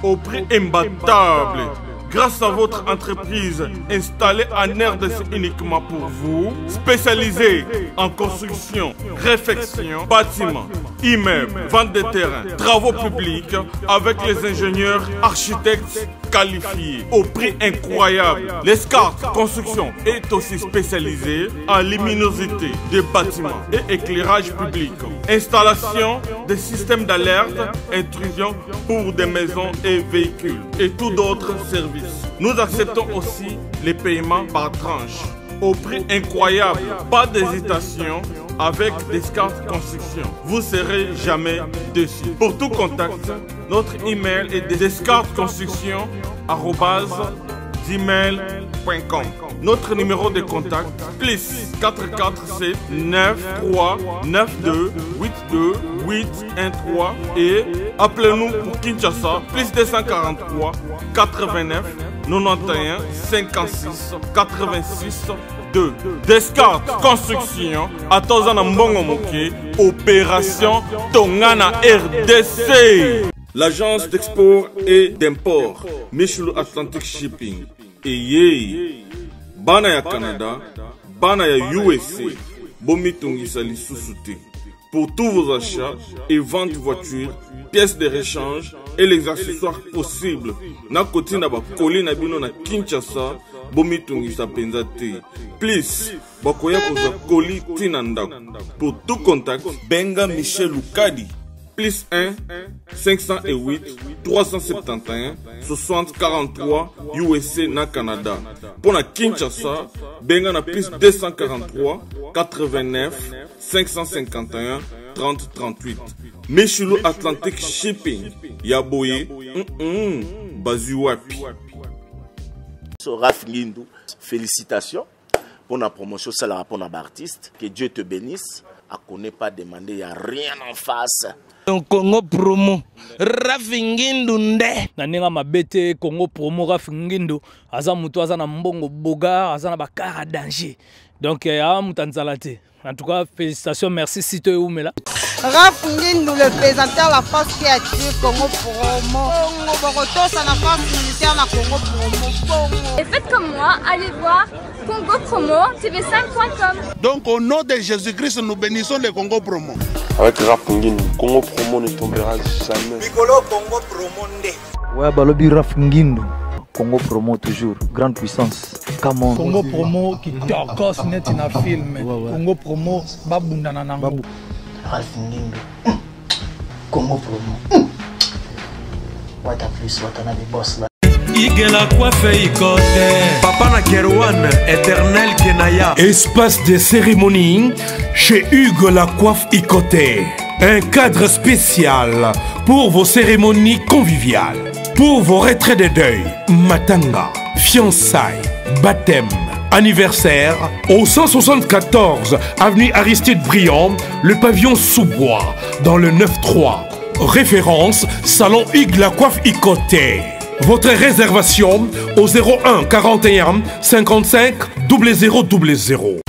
au prix imbattable. Grâce à votre entreprise installée en RDC uniquement pour vous, spécialisée en construction, réfection, bâtiments, immeubles, vente de terrains, travaux publics, avec les ingénieurs architectes qualifiés au prix incroyable. Descartes Construction est aussi spécialisée en luminosité des bâtiments et éclairage public, installation des systèmes d'alerte, intrusion pour des maisons et véhicules et tout d'autres services. Nous acceptons aussi les paiements par tranche au prix incroyable. Pas d'hésitation avec Descartes Construction. Vous ne serez jamais déçus. Pour tout contact, notre email est descartesconstruction@gmail.com. Notre numéro de contact, plus 447 93 92 82 813 et appelez-nous pour Kinshasa, plus 243 89 91 56 86 2. Descartes Construction, Atozana Mbongo Moké, Opération Tongana RDC. L'agence d'export et d'import, Michel Atlantic Shipping. Et yé, Bana ya Canada, Bana ya USA, Bomitungisa li Susute. Pour tous vos achats et ventes de voitures, pièces de rechange et les accessoires possibles. Na koti na ba koli na bino na Kinshasa, Bomitungisa penzate. Please, bakoya koza koli tinandako. Pour tout contact, Benga Michel Lukadi. Plus 1 508 371 60 43 USA na Canada. Pour la Kinshasa, benga na plus 243 89 551 30 38. Michelo Atlantic Shipping. Yaboye, Bazuapi. Raph Ngindou, félicitations pour la promotion, c'est la rapport d'artiste. Que Dieu te bénisse. À qu'on n'ait pas demandé, il n'y a rien en face. Congo promo Raph Ngindou nde naninga mabete Congo promo Raph Ngindou aza mutu aza na mbongo boga aza na bakara danger donc ya mutanzala te. En tout cas, félicitations, merci Sito et Oumela. Raph Ngindou, le présentateur la force créative Congo promo. Congo Boroto, ça la force militaire na Congo promo. Et faites comme moi, allez voir Congo promo tv5.com. Donc au nom de Jésus-Christ, nous bénissons le Congo promo. Avec Raph Ngindou, Congo promo ne tombera jamais. Piccolo Congo promo nde. Ouais, balobi Raph Ngindou. Congo promo toujours, grande puissance. Come on. Congo promo qui torcos net in a film. Congo promo babundana nango. Raph Ngindou. Congo promo. What a plus, what another boss là. Hugues la coiffe Ikote. Papa na Kerouan, éternel Kenaya. Espace de cérémonie chez Hugues la coiffe Ikote. Un cadre spécial pour vos cérémonies conviviales, pour vos retraits de deuil, matanga, fiançailles, baptême, anniversaire, au 174 avenue Aristide Briand, le pavillon sous-bois, dans le 9-3. Référence, salon Hugues la coiffe Ikote. Votre réservation au 01 41 55 0000.